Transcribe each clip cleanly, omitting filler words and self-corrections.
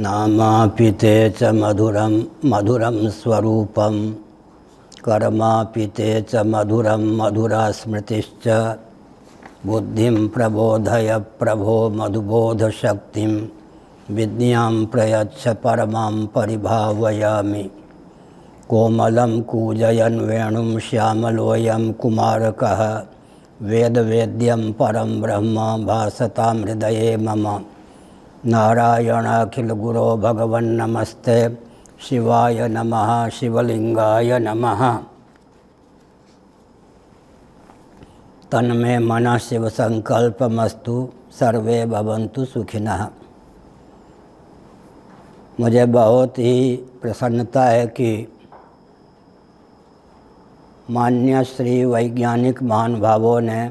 नामापि ते च मधुरं मधुरं स्वरूपं कर्मापि ते च मधुरं मधुरा स्मृतिश्च बुद्धिं प्रबोधय प्रभो मधुबोधशक्तिं विद्यां प्रयच्छ परमां परिभावयामि। कोमलं कूजयन् वेणुं श्यामलोऽयं कुमारकः वेदवेद्यं परं ब्रह्म भासतां हृदये मम। नारायणाखिलगुरो भगवन्नमस्ते शिवाय नमः शिवलिंगाय नमः। तन्मे मनः शिव संकल्पमस्तु सर्वे भवन्तु सुखिनः। मुझे बहुत ही प्रसन्नता है कि मान्य श्री वैज्ञानिक महानुभावों ने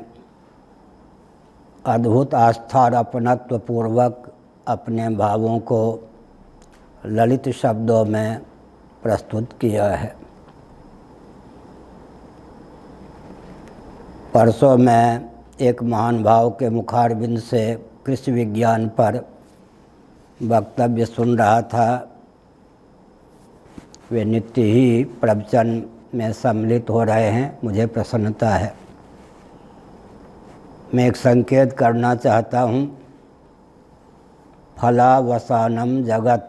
अद्भुत आस्था और अपनत्व पूर्वक अपने भावों को ललित शब्दों में प्रस्तुत किया है। परसों मैं एक महान भाव के मुखारबिंद से कृषि विज्ञान पर वक्तव्य सुन रहा था। वे नित्य ही प्रवचन में सम्मिलित हो रहे हैं, मुझे प्रसन्नता है। मैं एक संकेत करना चाहता हूँ। फलावसानम जगत,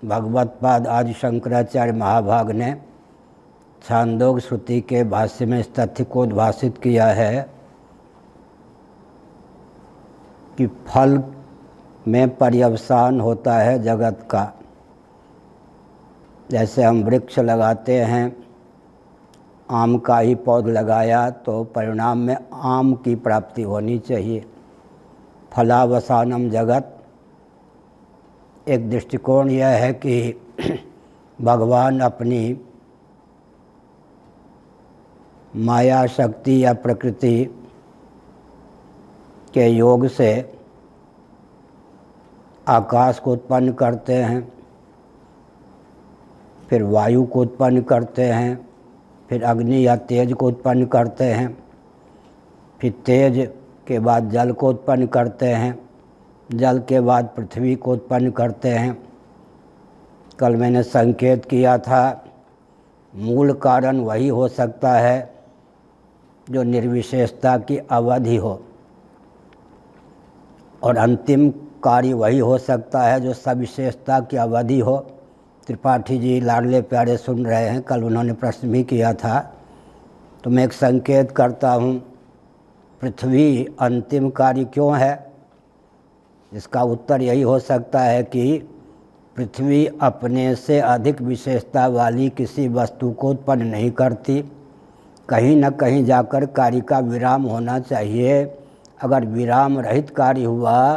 भगवत्पाद आदि शंकराचार्य महाभाग ने छांदोग्य श्रुति के भाष्य में इस तथ्य को उद्भाषित किया है कि फल में पर्यवसान होता है जगत का। जैसे हम वृक्ष लगाते हैं, आम का ही पौध लगाया तो परिणाम में आम की प्राप्ति होनी चाहिए। फलावसानम जगत, एक दृष्टिकोण यह है कि भगवान अपनी माया शक्ति या प्रकृति के योग से आकाश को उत्पन्न करते हैं, फिर वायु को उत्पन्न करते हैं, फिर अग्नि या तेज को उत्पन्न करते हैं, फिर तेज के बाद जल को उत्पन्न करते हैं, जल के बाद पृथ्वी को उत्पन्न करते हैं। कल मैंने संकेत किया था, मूल कारण वही हो सकता है जो निर्विशेषता की अवधि हो, और अंतिम कार्य वही हो सकता है जो सविशेषता की अवधि हो। त्रिपाठी जी लाडले प्यारे सुन रहे हैं, कल उन्होंने प्रश्न भी किया था। तो मैं एक संकेत करता हूँ, पृथ्वी अंतिम कार्य क्यों है? इसका उत्तर यही हो सकता है कि पृथ्वी अपने से अधिक विशेषता वाली किसी वस्तु को उत्पन्न नहीं करती। कहीं न कहीं जाकर कार्य का विराम होना चाहिए। अगर विराम रहित कार्य हुआ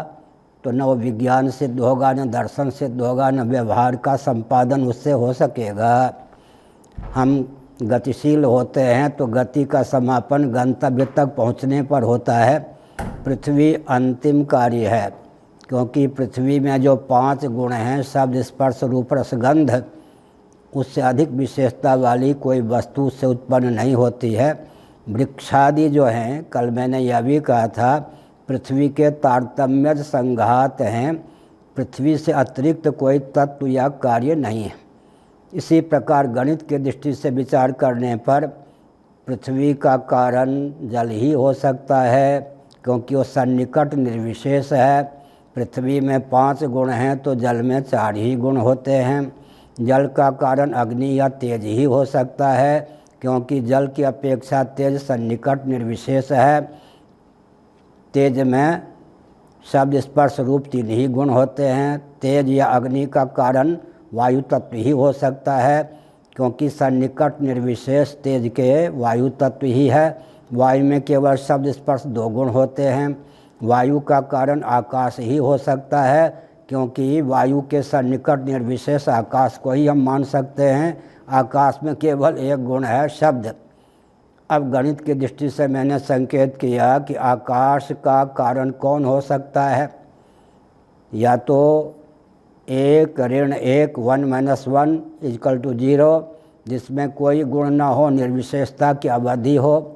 तो न वो विज्ञान सिद्ध होगा, न दर्शन सिद्ध होगा, न व्यवहार का संपादन उससे हो सकेगा। हम गतिशील होते हैं तो गति का समापन गंतव्य तक पहुंचने पर होता है। पृथ्वी अंतिम कार्य है, क्योंकि पृथ्वी में जो 5 गुण हैं, शब्द स्पर्श रूप रसगंध, उससे अधिक विशेषता वाली कोई वस्तु से उत्पन्न नहीं होती है। वृक्षादि जो हैं, कल मैंने यह भी कहा था, पृथ्वी के तारतम्य संघात हैं। पृथ्वी से अतिरिक्त कोई तत्व या कार्य नहीं है। इसी प्रकार गणित के दृष्टि से विचार करने पर पृथ्वी का कारण जल ही हो सकता है, क्योंकि वो सन्निकट निर्विशेष है। पृथ्वी में 5 गुण हैं तो जल में 4 ही गुण होते हैं। जल का कारण अग्नि या तेज ही हो सकता है, क्योंकि जल की अपेक्षा तेज सन्निकट निर्विशेष है। तेज में शब्द स्पर्श रूप 3 ही गुण होते हैं। तेज या अग्नि का कारण वायु तत्व ही हो सकता है, क्योंकि सन्निकट निर्विशेष तेज के वायु तत्व ही है। वायु में केवल शब्द स्पर्श 2 गुण होते हैं। वायु का कारण आकाश ही हो सकता है, क्योंकि वायु के सन्निकट निर्विशेष आकाश को ही हम मान सकते हैं। आकाश में केवल 1 गुण है, शब्द। अब गणित की दृष्टि से मैंने संकेत किया कि आकाश का कारण कौन हो सकता है? या तो 1 ऋण 1 1 - 1 = 0, जिसमें कोई गुण ना हो, निर्विशेषता की अवधि हो,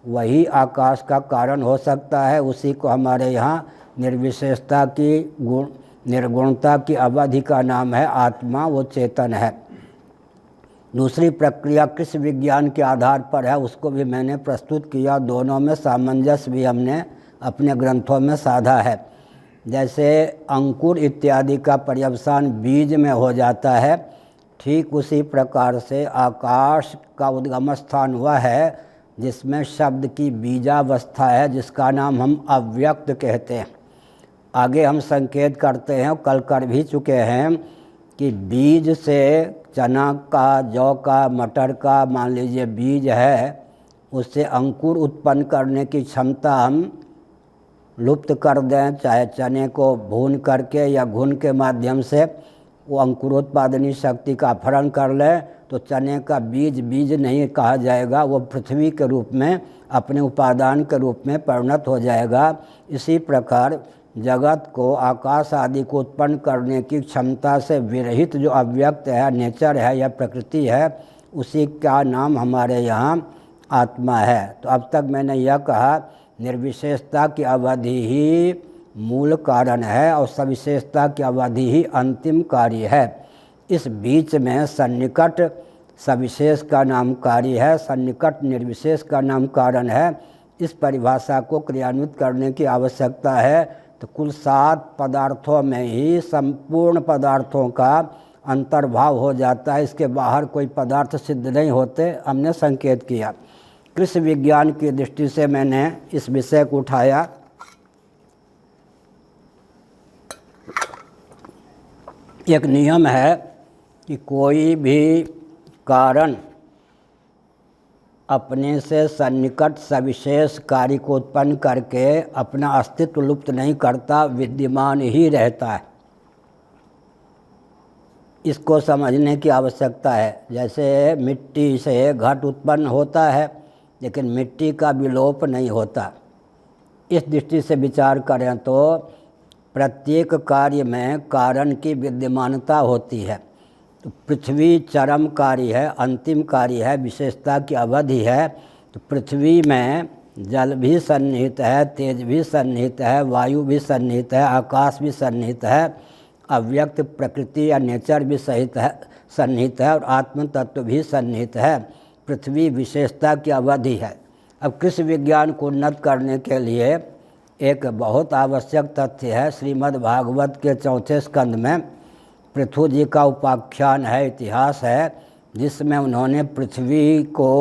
वही आकाश का कारण हो सकता है। उसी को हमारे यहाँ निर्विशेषता की गुण निर्गुणता की अवधि का नाम है आत्मा, वो चेतन है। दूसरी प्रक्रिया कृषि विज्ञान के आधार पर है, उसको भी मैंने प्रस्तुत किया। दोनों में सामंजस्य भी हमने अपने ग्रंथों में साधा है। जैसे अंकुर इत्यादि का पर्यवसान बीज में हो जाता है, ठीक उसी प्रकार से आकाश का उद्गम स्थान वह है जिसमें शब्द की बीजावस्था है, जिसका नाम हम अव्यक्त कहते हैं। आगे हम संकेत करते हैं, कल कर भी चुके हैं, कि बीज से चना का, जौ का, मटर का मान लीजिए बीज है, उससे अंकुर उत्पन्न करने की क्षमता हम लुप्त कर दें, चाहे चने को भून करके या घुन के माध्यम से वो अंकुरोत्पादनी शक्ति का अपहरण कर ले, तो चने का बीज बीज नहीं कहा जाएगा, वो पृथ्वी के रूप में अपने उपादान के रूप में परिणत हो जाएगा। इसी प्रकार जगत को, आकाश आदि को उत्पन्न करने की क्षमता से विरहित जो अव्यक्त है, नेचर है या प्रकृति है, उसी का नाम हमारे यहाँ आत्मा है। तो अब तक मैंने यह कहा, निर्विशेषता की अवधि ही मूल कारण है और सविशेषता की अवधि ही अंतिम कार्य है। इस बीच में सन्निकट सविशेष का नाम कार्य है, सन्निकट निर्विशेष का नाम कारण है। इस परिभाषा को क्रियान्वित करने की आवश्यकता है। तो कुल 7 पदार्थों में ही संपूर्ण पदार्थों का अंतर्भाव हो जाता है, इसके बाहर कोई पदार्थ सिद्ध नहीं होते, हमने संकेत किया। कृषि विज्ञान की दृष्टि से मैंने इस विषय को उठाया। एक नियम है कि कोई भी कारण अपने से सन्निकट सविशेष कार्य को उत्पन्न करके अपना अस्तित्व लुप्त नहीं करता, विद्यमान ही रहता है। इसको समझने की आवश्यकता है। जैसे मिट्टी से घट उत्पन्न होता है, लेकिन मिट्टी का विलोप नहीं होता। इस दृष्टि से विचार करें तो प्रत्येक कार्य में कारण की विद्यमानता होती है। तो पृथ्वी चरम कार्य है, अंतिम कार्य है, विशेषता की अवधि है। तो पृथ्वी में जल भी सन्निहित है, तेज भी सन्निहित है, वायु भी सन्निहित है, आकाश भी सन्निहित है, अव्यक्त प्रकृति या नेचर भी सन्निहित है और आत्म तत्व भी सन्निहित है। पृथ्वी विशेषता की अवधि है। अब कृषि विज्ञान को उन्नत करने के लिए एक बहुत आवश्यक तथ्य है। श्रीमद् भागवत के 4 स्कंद में पृथु जी का उपाख्यान है, इतिहास है, जिसमें उन्होंने पृथ्वी को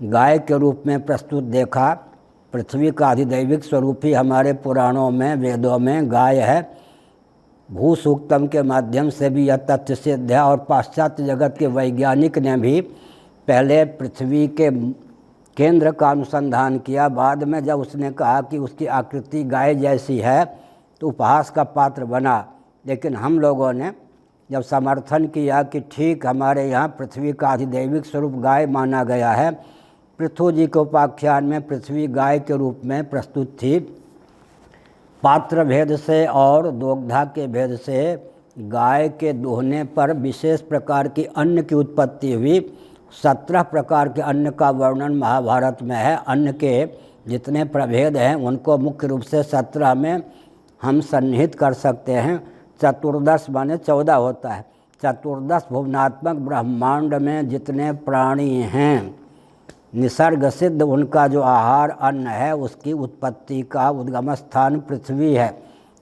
गाय के रूप में प्रस्तुत देखा। पृथ्वी का अधिदैविक स्वरूप ही हमारे पुराणों में, वेदों में गाय है। भू सूक्तम के माध्यम से भी यह तथ्य सिद्ध है और पाश्चात्य जगत के वैज्ञानिक ने भी पहले पृथ्वी के केंद्र का अनुसंधान किया। बाद में जब उसने कहा कि उसकी आकृति गाय जैसी है तो उपहास का पात्र बना। लेकिन हम लोगों ने जब समर्थन किया कि ठीक हमारे यहाँ पृथ्वी का अधिदैविक स्वरूप गाय माना गया है, पृथु जी के उपाख्यान में पृथ्वी गाय के रूप में प्रस्तुत थी। पात्र भेद से और दोग्धा के भेद से गाय के दोहने पर विशेष प्रकार की अन्न की उत्पत्ति हुई। 17 प्रकार के अन्न का वर्णन महाभारत में है। अन्न के जितने प्रभेद हैं उनको मुख्य रूप से 17 में हम सन्निहित कर सकते हैं। चतुर्दश माने 14 होता है। चतुर्दश भुवनात्मक ब्रह्मांड में जितने प्राणी हैं, निसर्ग सिद्ध उनका जो आहार अन्न है, उसकी उत्पत्ति का उद्गम स्थान पृथ्वी है।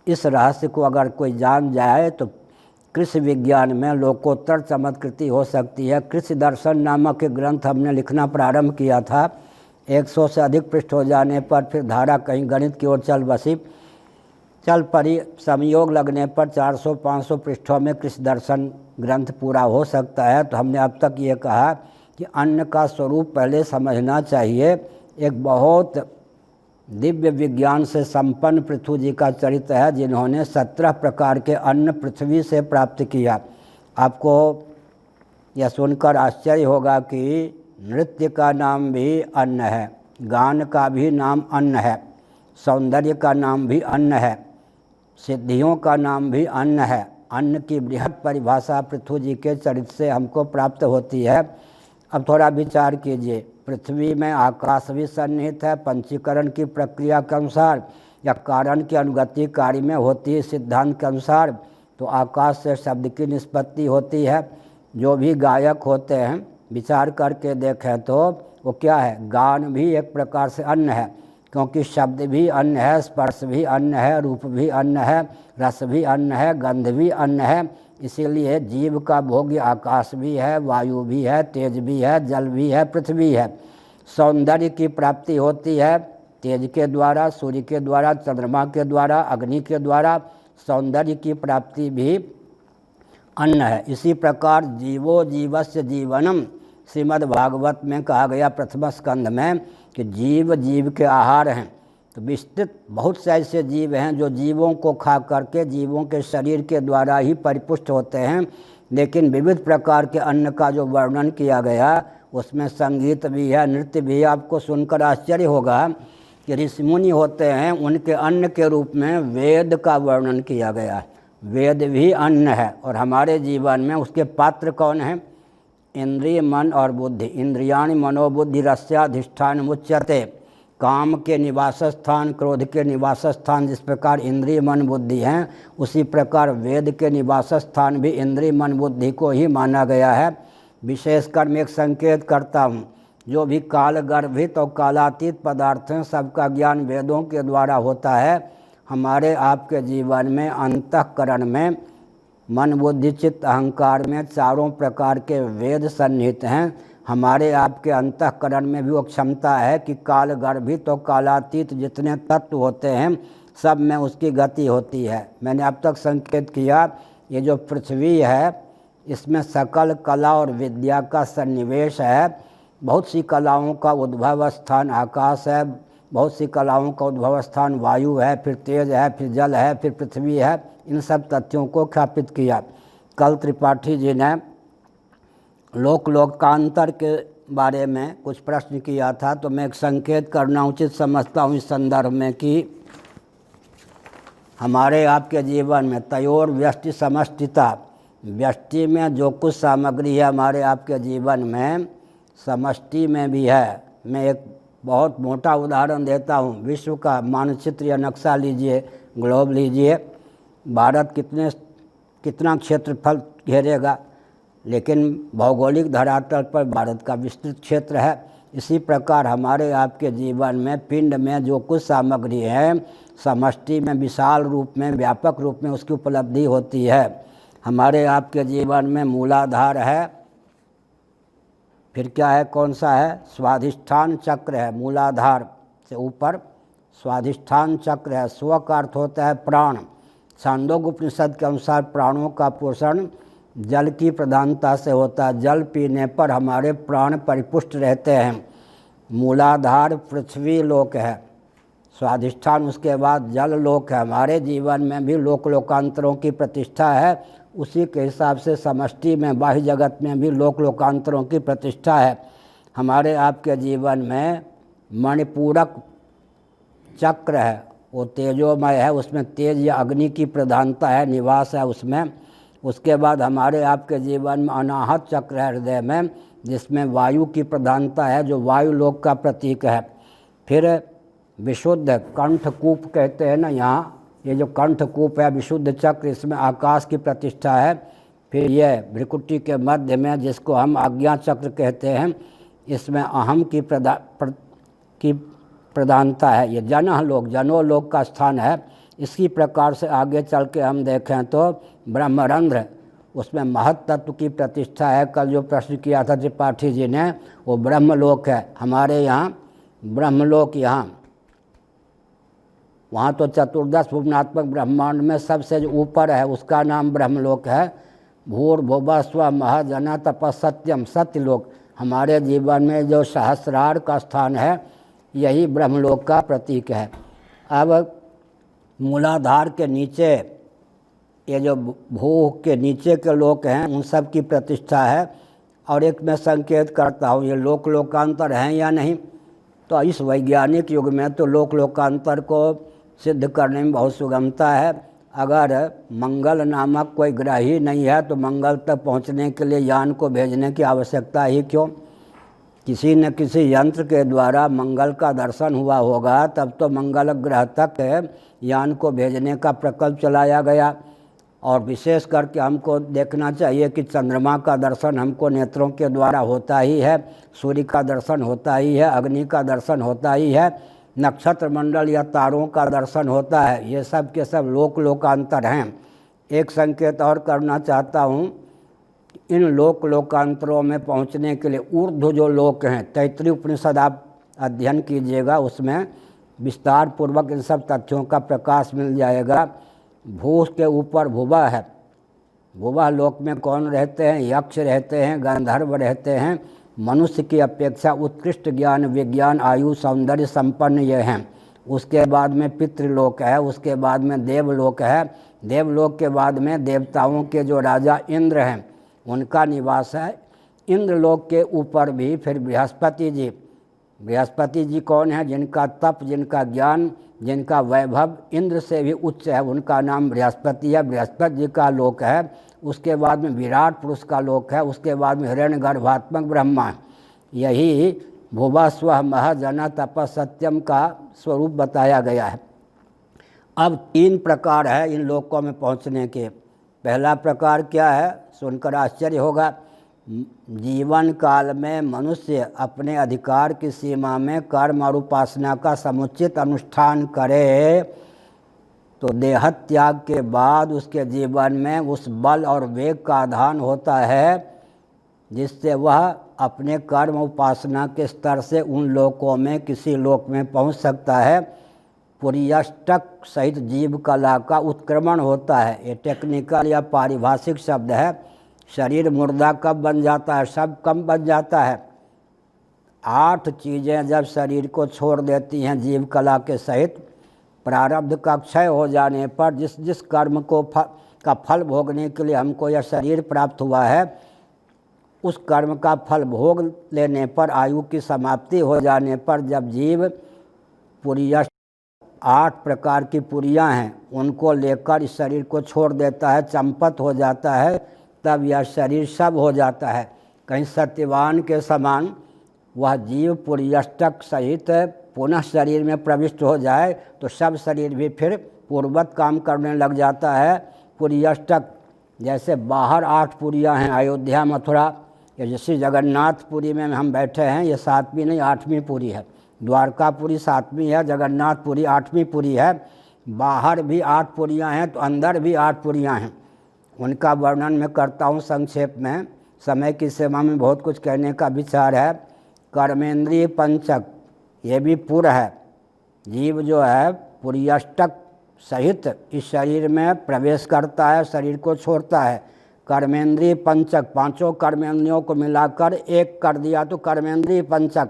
इस रहस्य को अगर कोई जान जाए तो कृषि विज्ञान में लोकोत्तर चमत्कृति हो सकती है। कृषि दर्शन नामक एक ग्रंथ हमने लिखना प्रारंभ किया था। 100 से अधिक पृष्ठ हो जाने पर फिर धारा कहीं गणित की ओर चल पड़ी। संयोग लगने पर 400-500 पृष्ठों में कृषि दर्शन ग्रंथ पूरा हो सकता है। तो हमने अब तक ये कहा कि अन्न का स्वरूप पहले समझना चाहिए। एक बहुत दिव्य विज्ञान से संपन्न पृथु जी का चरित्र है, जिन्होंने 17 प्रकार के अन्न पृथ्वी से प्राप्त किया। आपको यह सुनकर आश्चर्य होगा कि नृत्य का नाम भी अन्न है, गान का भी नाम अन्न है, सौंदर्य का नाम भी अन्न है, सिद्धियों का नाम भी अन्न है। अन्न की बृहद परिभाषा पृथु जी के चरित्र से हमको प्राप्त होती है। अब थोड़ा विचार कीजिए। पृथ्वी में आकाश भी सन्निहित है। पंचीकरण की प्रक्रिया के अनुसार या कारण की अनुगति कार्य में होती है सिद्धांत के अनुसार, तो आकाश से शब्द की निष्पत्ति होती है। जो भी गायक होते हैं विचार करके देखें तो वो क्या है, गान भी एक प्रकार से अन्न है, क्योंकि शब्द भी अन्न है, स्पर्श भी अन्न है, रूप भी अन्न है, रस भी अन्न है, गंध भी अन्न है। इसीलिए जीव का भोग्य आकाश भी है, वायु भी है, तेज भी है, जल भी है, पृथ्वी है। सौंदर्य की प्राप्ति होती है तेज के द्वारा, सूर्य के द्वारा, चंद्रमा के द्वारा, अग्नि के द्वारा। सौंदर्य की प्राप्ति भी अन्न है। इसी प्रकार जीवो जीवस्य जीवनम श्रीमद् भागवत में कहा गया प्रथम स्कंध में कि जीव जीव के आहार हैं। तो विस्तृत बहुत से ऐसे जीव हैं जो जीवों को खा करके जीवों के शरीर के द्वारा ही परिपुष्ट होते हैं। लेकिन विविध प्रकार के अन्न का जो वर्णन किया गया उसमें संगीत भी है, नृत्य भी है। आपको सुनकर आश्चर्य होगा कि ऋषि मुनि होते हैं, उनके अन्न के रूप में वेद का वर्णन किया गया है। वेद भी अन्न है और हमारे जीवन में उसके पात्र कौन हैं? इंद्रिय, मन और बुद्धि। इंद्रियाणि मनोबुद्धि रस्याधिष्ठान मुच्यते। काम के निवास स्थान, क्रोध के निवास स्थान जिस प्रकार इंद्रिय मन बुद्धि हैं, उसी प्रकार वेद के निवास स्थान भी इंद्रिय मन बुद्धि को ही माना गया है। विशेषकर मैं एक संकेत करता हूँ, जो भी काल गर्भित और कालातीत पदार्थ हैं सबका ज्ञान वेदों के द्वारा होता है। हमारे आपके जीवन में अंतःकरण में मन बुद्धि चित्त अहंकार में चारों प्रकार के वेद सन्निहित हैं। हमारे आपके अंतःकरण में भी वो क्षमता है कि काल गर्भित और कालातीत जितने तत्व होते हैं सब में उसकी गति होती है। मैंने अब तक संकेत किया, ये जो पृथ्वी है इसमें सकल कला और विद्या का सन्निवेश है। बहुत सी कलाओं का उद्भव स्थान आकाश है, बहुत सी कलाओं का उद्भव स्थान वायु है, फिर तेज है, फिर जल है, फिर पृथ्वी है। इन सब तथ्यों को ख्यापित किया। कल त्रिपाठी जी ने लोकांतर के बारे में कुछ प्रश्न किया था, तो मैं एक संकेत करना उचित समझता हूँ इस संदर्भ में कि हमारे आपके जीवन में तयोर व्यष्टि समष्टिता, व्यष्टि में जो कुछ सामग्री है हमारे आपके जीवन में समष्टि में भी है। मैं एक बहुत मोटा उदाहरण देता हूँ। विश्व का मानचित्र या नक्शा लीजिए, ग्लोब लीजिए, भारत कितना क्षेत्रफल घेरेगा, लेकिन भौगोलिक धरातल पर भारत का विस्तृत क्षेत्र है। इसी प्रकार हमारे आपके जीवन में पिंड में जो कुछ सामग्री है समष्टि में विशाल रूप में व्यापक रूप में उसकी उपलब्धि होती है। हमारे आपके जीवन में मूलाधार है, फिर क्या है, कौन सा है, स्वाधिष्ठान चक्र है। मूलाधार से ऊपर स्वाधिष्ठान चक्र है। स्व का अर्थ होता है प्राण। छांदोग्य उपनिषद के अनुसार प्राणों का पोषण जल की प्रधानता से होता है। जल पीने पर हमारे प्राण परिपुष्ट रहते हैं। मूलाधार पृथ्वी लोक है, स्वाधिष्ठान उसके बाद जल लोक है। हमारे जीवन में भी लोकांतरों की प्रतिष्ठा है। उसी के हिसाब से समष्टि में बाह्य जगत में भी लोकांतरों की प्रतिष्ठा है। हमारे आपके जीवन में मणिपूरक चक्र है, वो तेजोमय है, उसमें तेज या अग्नि की प्रधानता है, निवास है उसमें। उसके बाद हमारे आपके जीवन में अनाहत चक्र है हृदय में, जिसमें वायु की प्रधानता है, जो वायु लोक का प्रतीक है। फिर विशुद्ध कंठकूप कहते हैं ना, यहाँ ये जो कंठकूप है विशुद्ध चक्र, इसमें आकाश की प्रतिष्ठा है। फिर ये भ्रिकुटी के मध्य में जिसको हम आज्ञा चक्र कहते हैं, इसमें अहम की प्रधानता है। ये जनों लोक का स्थान है। इसी प्रकार से आगे चल के हम देखें तो ब्रह्मरंध्र, उसमें महत तत्व की प्रतिष्ठा है। कल जो प्रश्न किया था त्रिपाठी जी ने, वो ब्रह्मलोक है। हमारे यहाँ ब्रह्मलोक, यहाँ वहाँ तो चतुर्दश भुवनात्मक ब्रह्मांड में सबसे जो ऊपर है उसका नाम ब्रह्मलोक है। भूर्भुवः स्वः महाजना तपसत्यम, सत्यलोक। हमारे जीवन में जो सहस्रार का स्थान है यही ब्रह्मलोक का प्रतीक है। अब मूलाधार के नीचे ये जो भू के नीचे के लोक हैं उन सब की प्रतिष्ठा है। और एक मैं संकेत करता हूँ, ये लोकांतर हैं या नहीं, तो इस वैज्ञानिक युग में तो लोकांतर को सिद्ध करने में बहुत सुगमता है। अगर मंगल नामक कोई ग्रह ही नहीं है तो मंगल तक पहुंचने के लिए यान को भेजने की आवश्यकता ही क्यों। किसी न किसी यंत्र के द्वारा मंगल का दर्शन हुआ होगा, तब तो मंगल ग्रह तक यान को भेजने का प्रकल्प चलाया गया। और विशेष करके हमको देखना चाहिए कि चंद्रमा का दर्शन हमको नेत्रों के द्वारा होता ही है, सूर्य का दर्शन होता ही है, अग्नि का दर्शन होता ही है, नक्षत्र मंडल या तारों का दर्शन होता है। ये सब के सब लोकांतर हैं। एक संकेत और करना चाहता हूँ, इन लोकांतरों में पहुँचने के लिए ऊर्ध्व जो लोक हैं, तैत्तिरीय उपनिषद आप अध्ययन कीजिएगा, उसमें विस्तार पूर्वक इन सब तथ्यों का प्रकाश मिल जाएगा। भू के ऊपर भुवा है, भुवा लोक में कौन रहते हैं? यक्ष रहते हैं, गंधर्व रहते हैं। मनुष्य की अपेक्षा उत्कृष्ट ज्ञान विज्ञान आयु सौंदर्य संपन्न ये हैं। उसके बाद में पितृलोक है, उसके बाद में देवलोक है, देवलोक के बाद में देवताओं के जो राजा इंद्र हैं उनका निवास है। इंद्रलोक के ऊपर भी फिर बृहस्पति जी, बृहस्पति जी कौन है? जिनका तप, जिनका ज्ञान, जिनका वैभव इंद्र से भी उच्च है, उनका नाम बृहस्पति है, बृहस्पति जी का लोक है। उसके बाद में विराट पुरुष का लोक है, उसके बाद में हिरण्यगर्भात्मक ब्रह्मा है। यही भुवा स्व मह जन तप सत्यम का स्वरूप बताया गया है। अब 3 प्रकार है इन लोकों में पहुंचने के। पहला प्रकार क्या है? सुनकर आश्चर्य होगा। जीवन काल में मनुष्य अपने अधिकार की सीमा में कर्म और उपासना का समुचित अनुष्ठान करे तो देह त्याग के बाद उसके जीवन में उस बल और वेग का आधान होता है जिससे वह अपने कर्म उपासना के स्तर से उन लोकों में किसी लोक में पहुंच सकता है। पुर्यष्टक सहित जीव कला का उत्क्रमण होता है। ये टेक्निकल या पारिभाषिक शब्द है। शरीर मुर्दा कब बन जाता है? सब कम बन जाता है। 8 चीज़ें जब शरीर को छोड़ देती हैं जीव कला के सहित, प्रारब्ध का क्षय हो जाने पर जिस जिस कर्म को का फल भोगने के लिए हमको यह शरीर प्राप्त हुआ है, उस कर्म का फल भोग लेने पर आयु की समाप्ति हो जाने पर जब जीव पुरिया 8 प्रकार की पुरियाँ हैं उनको लेकर इस शरीर को छोड़ देता है, चंपत हो जाता है, तब यह शरीर सब हो जाता है। कहीं सत्यवान के समान वह जीव पुर्यष्टक सहित पुनः शरीर में प्रविष्ट हो जाए तो सब शरीर भी फिर पूर्ववत काम करने लग जाता है। पुर्यष्टक जैसे बाहर 8 पुरियाँ हैं, अयोध्या मथुरा, या जैसे जगन्नाथपुरी में हम बैठे हैं, ये 7वीं नहीं 8वीं पुरी है। द्वारकापुरी 7वीं है, जगन्नाथपुरी 8वीं पुरी है। बाहर भी 8 पुरियाँ हैं तो अंदर भी 8 पुरियाँ हैं। उनका वर्णन मैं करता हूँ संक्षेप में, समय की सीमा में बहुत कुछ कहने का विचार है। कर्मेंद्रिय पंचक, ये भी पुर है। जीव जो है पुर्यष्टक सहित इस शरीर में प्रवेश करता है, शरीर को छोड़ता है। कर्मेंद्रिय पंचक, 5 कर्मेंद्रियों को मिलाकर एक कर दिया तो कर्मेंद्रिय पंचक,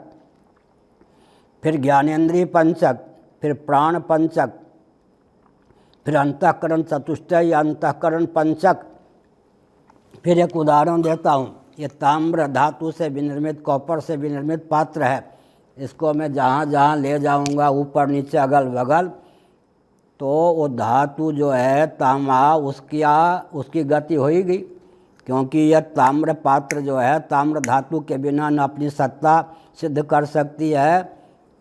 फिर ज्ञानेंद्रिय पंचक, फिर प्राण पंचक, फिर अंतःकरण चतुष्टय अंतःकरण पंचक। फिर एक उदाहरण देता हूँ। ये ताम्र धातु से विनिर्मित, कॉपर से विनिर्मित पात्र है। इसको मैं जहाँ जहाँ ले जाऊँगा, ऊपर नीचे अगल बगल, तो वो धातु जो है तांबा, उसकी गति होगी, क्योंकि यह ताम्र पात्र जो है ताम्र धातु के बिना न अपनी सत्ता सिद्ध कर सकती है।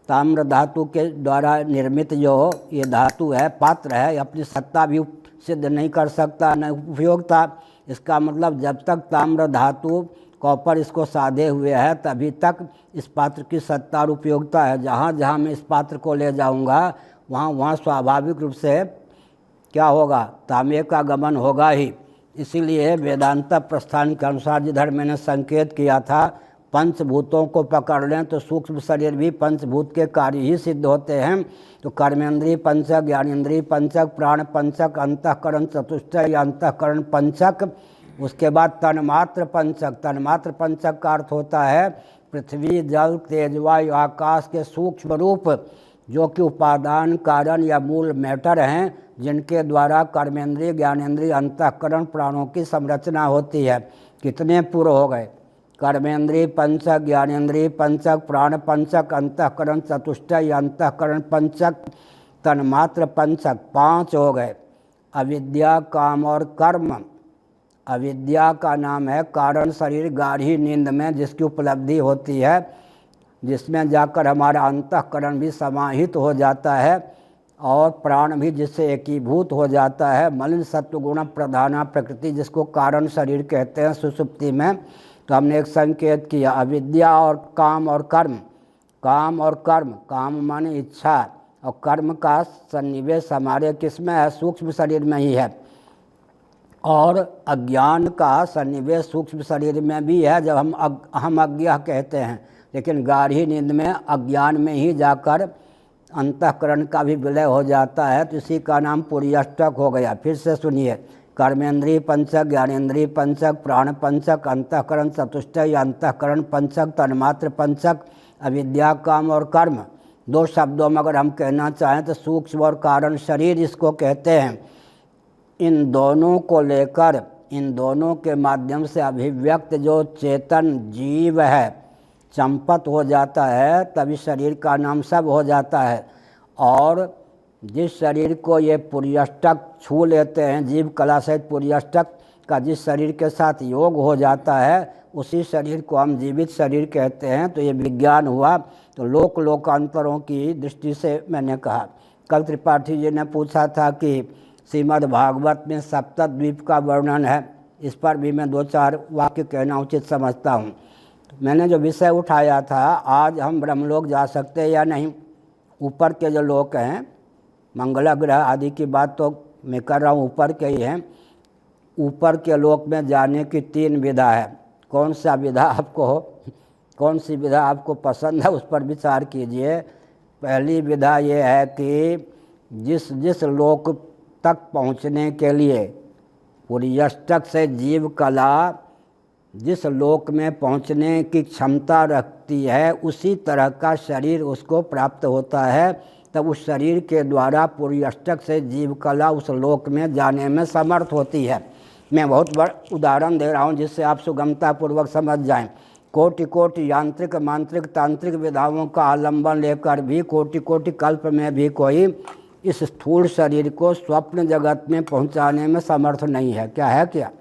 ताम्र धातु के द्वारा निर्मित जो ये धातु है, पात्र है, अपनी सत्ता भी सिद्ध नहीं कर सकता, न उपयोगिता। इसका मतलब जब तक ताम्र धातु कॉपर इसको साधे हुए है तभी तक इस पात्र की सत्ता और उपयोगिता है। जहाँ जहाँ मैं इस पात्र को ले जाऊँगा वहाँ स्वाभाविक रूप से क्या होगा? तांबे का गमन होगा ही। इसीलिए वेदांत प्रस्थान के अनुसार जिधर मैंने संकेत किया था, पंचभूतों को पकड़ लें तो सूक्ष्म शरीर भी पंचभूत के कार्य ही सिद्ध होते हैं। तो कर्मेंद्रिय पंचक, ज्ञानेंद्रिय पंचक, प्राण पंचक, अंतःकरण चतुष्टय अंतःकरण पंचक, उसके बाद तन्मात्र पंचक। तन्मात्र पंचक का अर्थ होता है पृथ्वी, जल, तेज, वायु, आकाश के सूक्ष्म रूप, जो कि उपादान कारण या मूल मैटर हैं, जिनके द्वारा कर्मेंद्रिय, ज्ञानेंद्रिय, अंतःकरण, प्राणों की संरचना होती है। कितने पूर्व हो गए? कर्मेंद्रिय पंचक, ज्ञानेंद्रिय पंचक, प्राण पंचक, अंतःकरण चतुष्टय अंतःकरण पंचक, तन्मात्र पंचक, 5 हो गए। अविद्या, काम और कर्म। अविद्या का नाम है कारण शरीर गाढ़ी नींद में जिसकी उपलब्धि होती है। जिसमें जाकर हमारा अंतःकरण भी समाहित हो जाता है और प्राण भी जिससे एकीभूत हो जाता है। मलिन सत्वगुण प्रधाना प्रकृति, जिसको कारण शरीर कहते हैं सुषुप्ति में। तो हमने एक संकेत किया, अविद्या और काम और कर्म। काम और कर्म, काम माने इच्छा, और कर्म का सन्निवेश हमारे किस में है? सूक्ष्म शरीर में ही है। और अज्ञान का सन्निवेश सूक्ष्म शरीर में भी है, जब हम अज्ञा कहते हैं। लेकिन गाढ़ी नींद में अज्ञान में ही जाकर अंतःकरण का भी विलय हो जाता है, तो इसी का नाम पुर्यष्टक हो गया। फिर से सुनिए, कर्मेंद्रिय पंचक, ज्ञानेंद्रिय पंचक, प्राण पंचक, अंतःकरण चतुष्टय, अंतःकरण पंचक, तन्मात्र पंचक, अविद्या, काम और कर्म। दो शब्दों में अगर हम कहना चाहें तो सूक्ष्म और कारण शरीर इसको कहते हैं। इन दोनों को लेकर, इन दोनों के माध्यम से अभिव्यक्त जो चेतन जीव है संपत हो जाता है, तभी शरीर का नाम सब हो जाता है। और जिस शरीर को ये पुर्यष्टक छू लेते हैं, जीव कला सहित पुर्यष्टक का जिस शरीर के साथ योग हो जाता है, उसी शरीर को हम जीवित शरीर कहते हैं। तो ये विज्ञान हुआ। तो लोकांतरों की दृष्टि से मैंने कहा। कल त्रिपाठी जी ने पूछा था कि श्रीमद् भागवत में सप्तद्वीप का वर्णन है, इस पर भी मैं 2-4 वाक्य कहना उचित समझता हूँ। मैंने जो विषय उठाया था, आज हम ब्रह्मलोक जा सकते हैं या नहीं। ऊपर के जो लोक हैं, मंगल ग्रह आदि की बात तो मैं कर रहा हूँ, ऊपर के ही हैं। ऊपर के लोक में जाने की 3 विधा है। कौन सा विधा आपको हो, कौन सी विधा आपको पसंद है, उस पर विचार कीजिए। पहली विधा ये है कि जिस लोक तक पहुँचने के लिए पुर्यष्टक से जीव कला जिस लोक में पहुंचने की क्षमता रखती है, उसी तरह का शरीर उसको प्राप्त होता है। तब उस शरीर के द्वारा पुर्यष्टक से जीव कला उस लोक में जाने में समर्थ होती है। मैं बहुत बड़ा उदाहरण दे रहा हूं जिससे आप सुगमतापूर्वक समझ जाएं। कोटि कोटि यांत्रिक मांत्रिक तांत्रिक विधाओं का आलंबन लेकर भी कोटि कोटि कल्प में भी कोई इस स्थूल शरीर को स्वप्न जगत में पहुंचाने में समर्थ नहीं है। क्या है? क्या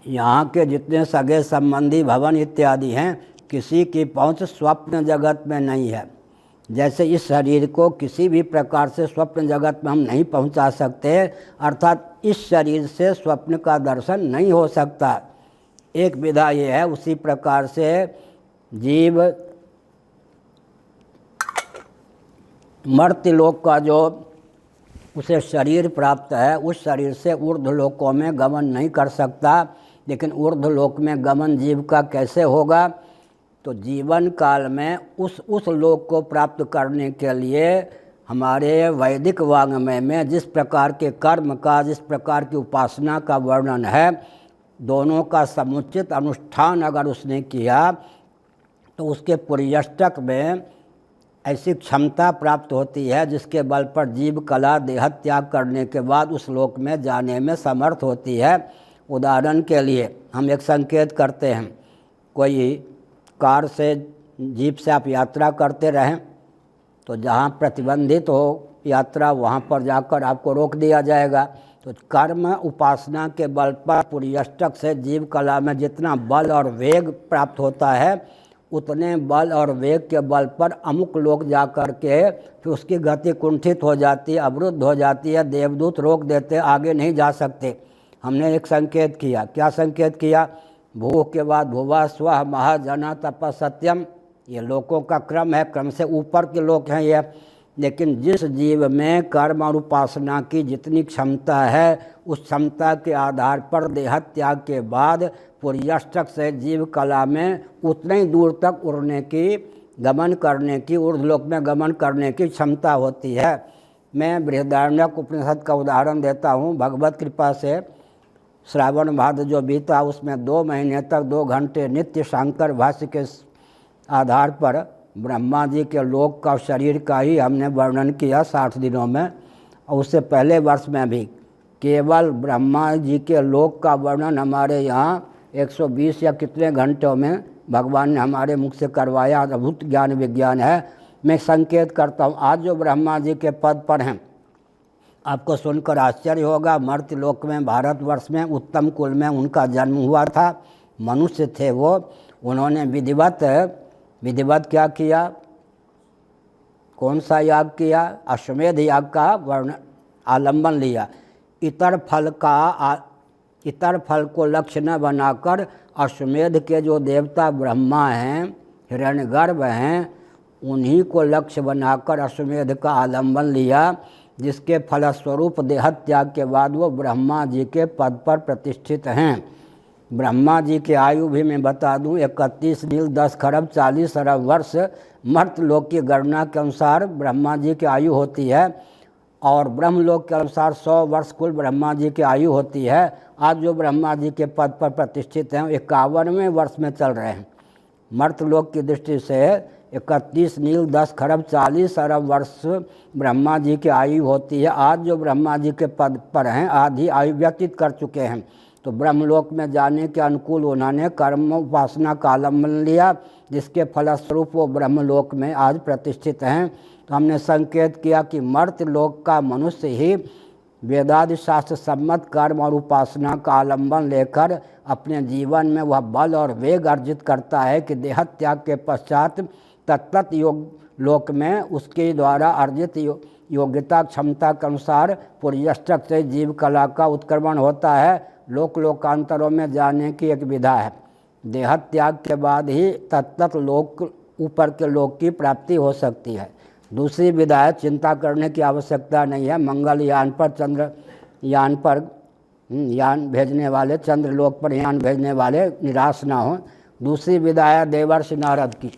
यहाँ के जितने सगे संबंधी भवन इत्यादि हैं, किसी की पहुँच स्वप्न जगत में नहीं है। जैसे इस शरीर को किसी भी प्रकार से स्वप्न जगत में हम नहीं पहुँचा सकते, अर्थात इस शरीर से स्वप्न का दर्शन नहीं हो सकता। एक विधा ये है। उसी प्रकार से जीव मर्त्यलोक का जो उसे शरीर प्राप्त है, उस शरीर से ऊर्ध्वलोकों में गमन नहीं कर सकता। लेकिन ऊर्ध्वलोक में गमन जीव का कैसे होगा? तो जीवन काल में उस लोक को प्राप्त करने के लिए हमारे वैदिक वाङ्मय में जिस प्रकार के कर्म का, जिस प्रकार की उपासना का वर्णन है, दोनों का समुचित अनुष्ठान अगर उसने किया तो उसके पुर्यष्टक में ऐसी क्षमता प्राप्त होती है जिसके बल पर जीव कला देह त्याग करने के बाद उस लोक में जाने में समर्थ होती है। उदाहरण के लिए हम एक संकेत करते हैं, कोई कार से जीप से आप यात्रा करते रहें तो जहाँ प्रतिबंधित हो यात्रा वहाँ पर जाकर आपको रोक दिया जाएगा। तो कर्म उपासना के बल पर पुर्यष्टक से जीव कला में जितना बल और वेग प्राप्त होता है, उतने बल और वेग के बल पर अमुक लोग जा कर के फिर उसकी गति कुंठित हो जाती है, अवरुद्ध हो जाती है, देवदूत रोक देते, आगे नहीं जा सकते। हमने एक संकेत किया। क्या संकेत किया? भू के बाद भुवा स्व महाजना तप सत्यम। ये लोकों का क्रम है, क्रम से ऊपर के लोक हैं ये। लेकिन जिस जीव में कर्म और उपासना की जितनी क्षमता है, उस क्षमता के आधार पर देह त्याग के बाद पुर्यष्टक से जीव कला में उतने ही दूर तक उड़ने की, गमन करने की, ऊर्ध्वलोक में गमन करने की क्षमता होती है। मैं बृहदारण्यक उपनिषद का उदाहरण देता हूँ। भगवत कृपा से श्रावण भाद्र जो बीता उसमें 2 महीने तक 2 घंटे नित्य शांकर भाष्य के आधार पर ब्रह्मा जी के लोक का शरीर का ही हमने वर्णन किया 60 दिनों में। और उससे पहले वर्ष में भी केवल ब्रह्मा जी के लोक का वर्णन हमारे यहाँ 120 या कितने घंटों में भगवान ने हमारे मुख से करवाया। अद्भुत ज्ञान विज्ञान है। मैं संकेत करता हूँ, आज जो ब्रह्मा जी के पद पर हैं, आपको सुनकर आश्चर्य होगा। मर्त्यलोक में, भारतवर्ष में, उत्तम कुल में उनका जन्म हुआ था। मनुष्य थे वो। उन्होंने विधिवत विधिवत क्या किया, कौन सा याग किया, अश्वमेध याग का वर्ण आलंबन लिया। इतर फल को लक्ष्य न बनाकर अश्वमेध के जो देवता ब्रह्मा हैं, हिरण्यगर्भ हैं, उन्हीं को लक्ष्य बनाकर अश्वमेध का आलंबन लिया, जिसके फलस्वरूप देहत्याग के बाद वो ब्रह्मा जी के पद पर प्रतिष्ठित हैं। ब्रह्मा जी की आयु भी मैं बता दूं 31 नील 10 खरब 40 अरब वर्ष मर्तलोक की गणना के अनुसार ब्रह्मा जी की आयु होती है, और ब्रह्मलोक के अनुसार 100 वर्ष कुल ब्रह्मा जी की आयु होती है। आज जो ब्रह्मा जी के पद पर प्रतिष्ठित हैं 51वें वर्ष में चल रहे हैं। मर्तलोक की दृष्टि से 31 नील 10 खरब 40 अरब वर्ष ब्रह्मा जी की आयु होती है। आज जो ब्रह्मा जी के पद पर हैं आधी आयु व्यतीत कर चुके हैं, तो ब्रह्मलोक में जाने के अनुकूल उन्होंने कर्म उपासना का आलम्बन लिया, जिसके फलस्वरूप वो ब्रह्मलोक में आज प्रतिष्ठित हैं। तो हमने संकेत किया कि मर्त्यलोक का मनुष्य ही वेदादि शास्त्र सम्मत कर्म और उपासना का आलम्बन लेकर अपने जीवन में वह बल और वेग अर्जित करता है कि देहत्याग के पश्चात तत्त योग लोक में उसके द्वारा अर्जित योग्यता क्षमता के अनुसार पुर्यष्टक से जीव कला का उत्क्रमण होता है। लोकांतरों में जाने की एक विधा है। देहत्याग के बाद ही तत्त लोक ऊपर के लोक की प्राप्ति हो सकती है। दूसरी विधा है, चिंता करने की आवश्यकता नहीं है। मंगलयान पर चंद्रयान पर यान भेजने वाले, चंद्रलोक पर यान भेजने वाले निराश ना हो। दूसरी विधा है देवर्षि नारद की।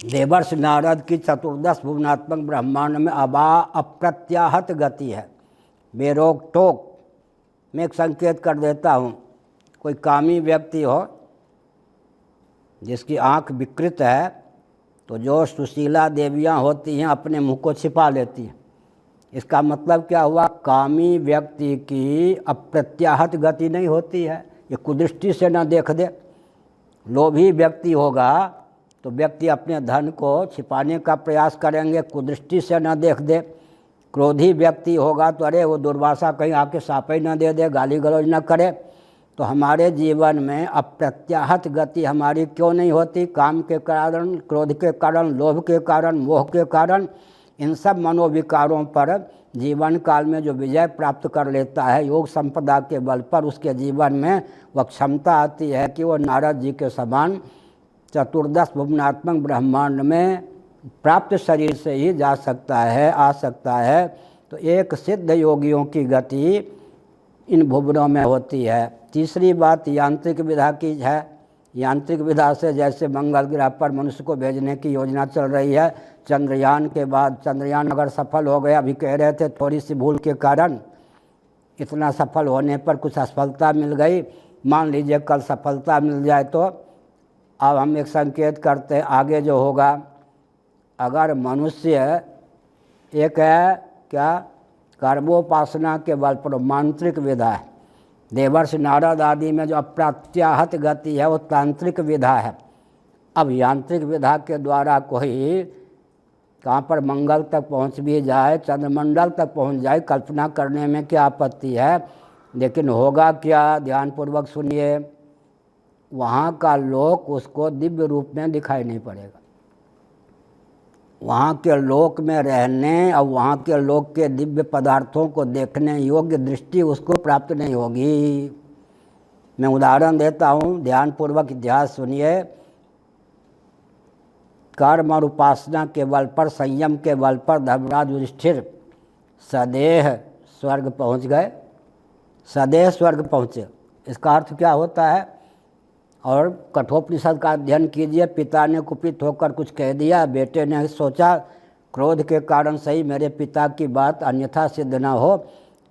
देवर्षि नारद की 14 भुवनात्मक ब्रह्मांड में अप्रत्याहत गति है, बेरोक टोक। मैं एक संकेत कर देता हूँ, कोई कामी व्यक्ति हो जिसकी आँख विकृत है, तो जो सुशीला देवियाँ होती हैं अपने मुँह को छिपा लेती हैं। इसका मतलब क्या हुआ, कामी व्यक्ति की अप्रत्याहत गति नहीं होती है, ये कुदृष्टि से न देख दे। लोभी व्यक्ति होगा तो व्यक्ति अपने धन को छिपाने का प्रयास करेंगे, कुदृष्टि से न देख दे। क्रोधी व्यक्ति होगा तो अरे वो दुर्वासा कहीं आके साप ही न दे दे, गाली गलौज न करे। तो हमारे जीवन में अप्रत्याहत गति हमारी क्यों नहीं होती? काम के कारण, क्रोध के कारण, लोभ के कारण, मोह के कारण। इन सब मनोविकारों पर जीवन काल में जो विजय प्राप्त कर लेता है योग संपदा के बल पर, उसके जीवन में वह क्षमता आती है कि वो नारद जी के समान 14 भुवनात्मक ब्रह्मांड में प्राप्त शरीर से ही जा सकता है, आ सकता है। तो एक सिद्ध योगियों की गति इन भुवनों में होती है। तीसरी बात यांत्रिक विधा की है। यांत्रिक विधा से जैसे मंगल ग्रह पर मनुष्य को भेजने की योजना चल रही है, चंद्रयान के बाद, चंद्रयान अगर सफल हो गया, अभी कह रहे थे थोड़ी सी भूल के कारण इतना सफल होने पर कुछ असफलता मिल गई, मान लीजिए कल सफलता मिल जाए, तो अब हम एक संकेत करते हैं आगे जो होगा। अगर मनुष्य एक है क्या, कर्मोपासना के बल पर मांत्रिक विधा है। देवर्षि नारद आदि में जो अप्रत्याहत गति है वो तांत्रिक विधा है। अब यांत्रिक विधा के द्वारा कोई कहाँ पर मंगल तक पहुँच भी जाए, चंद्रमंडल तक पहुँच जाए, कल्पना करने में क्या आपत्ति है। लेकिन होगा क्या, ध्यानपूर्वक सुनिए, वहाँ का लोक उसको दिव्य रूप में दिखाई नहीं पड़ेगा। वहाँ के लोक में रहने और वहाँ के लोक के दिव्य पदार्थों को देखने योग्य दृष्टि उसको प्राप्त नहीं होगी। मैं उदाहरण देता हूँ, ध्यानपूर्वक इतिहास सुनिए। कर्म और उपासना के बल पर, संयम के बल पर धर्मराज युधिष्ठिर सदेह स्वर्ग पहुँच गए। सदेह स्वर्ग पहुँचे, इसका अर्थ क्या होता है? और कठोपनिषद का अध्ययन कीजिए। पिता ने कुपित होकर कुछ कह दिया, बेटे ने सोचा क्रोध के कारण सही मेरे पिता की बात अन्यथा सिद्ध न हो,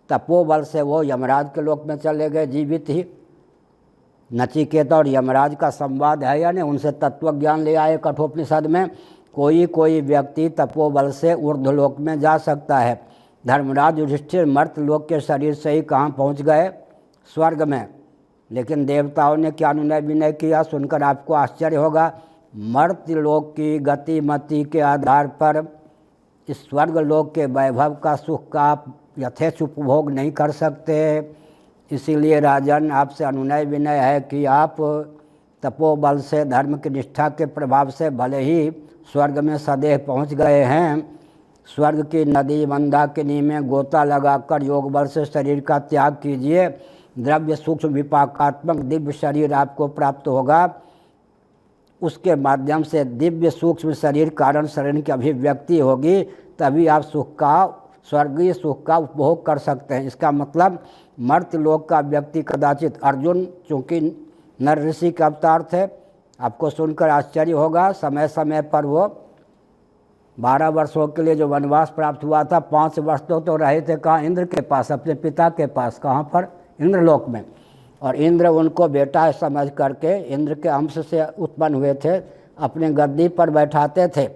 तपोबल से वो यमराज के लोक में चले गए जीवित ही। नचिकेता और यमराज का संवाद है या नहीं, उनसे तत्व ज्ञान ले आए कठोपनिषद में। कोई व्यक्ति तपोबल से ऊर्ध्वलोक में जा सकता है। धर्मराज युधिष्ठिर मर्त्यलोक के शरीर से ही कहाँ पहुँच गए? स्वर्ग में। लेकिन देवताओं ने क्या अनुनय विनय किया, सुनकर आपको आश्चर्य होगा। मर्त्यलोक की गतिमति के आधार पर इस स्वर्गलोक के वैभव का, सुख का आप यथेच्छ उपभोग नहीं कर सकते। इसीलिए राजन आपसे अनुनय विनय है कि आप तपोबल से, धर्म की निष्ठा के प्रभाव से भले ही स्वर्ग में सदैव पहुँच गए हैं, स्वर्ग की नदी मंदाकिनी में गोता लगाकर योग बल से शरीर का त्याग कीजिए। द्रव्य सूक्ष्म विपाकात्मक दिव्य शरीर आपको प्राप्त होगा। उसके माध्यम से दिव्य सूक्ष्म शरीर कारण शरीर की अभिव्यक्ति होगी, तभी आप स्वर्गीय सुख का उपभोग कर सकते हैं। इसका मतलब मर्त्य लोक का व्यक्ति कदाचित, अर्जुन चूँकि नर ऋषि के अवतार थे, आपको सुनकर आश्चर्य होगा, समय समय पर वो 12 वर्षों के लिए जो वनवास प्राप्त हुआ था, 5 वर्ष तो रहे थे कहाँ? इंद्र के पास, अपने पिता के पास। कहाँ पर? इंद्रलोक में। और इंद्र उनको बेटा समझ करके, इंद्र के अंश से उत्पन्न हुए थे, अपने गद्दी पर बैठाते थे।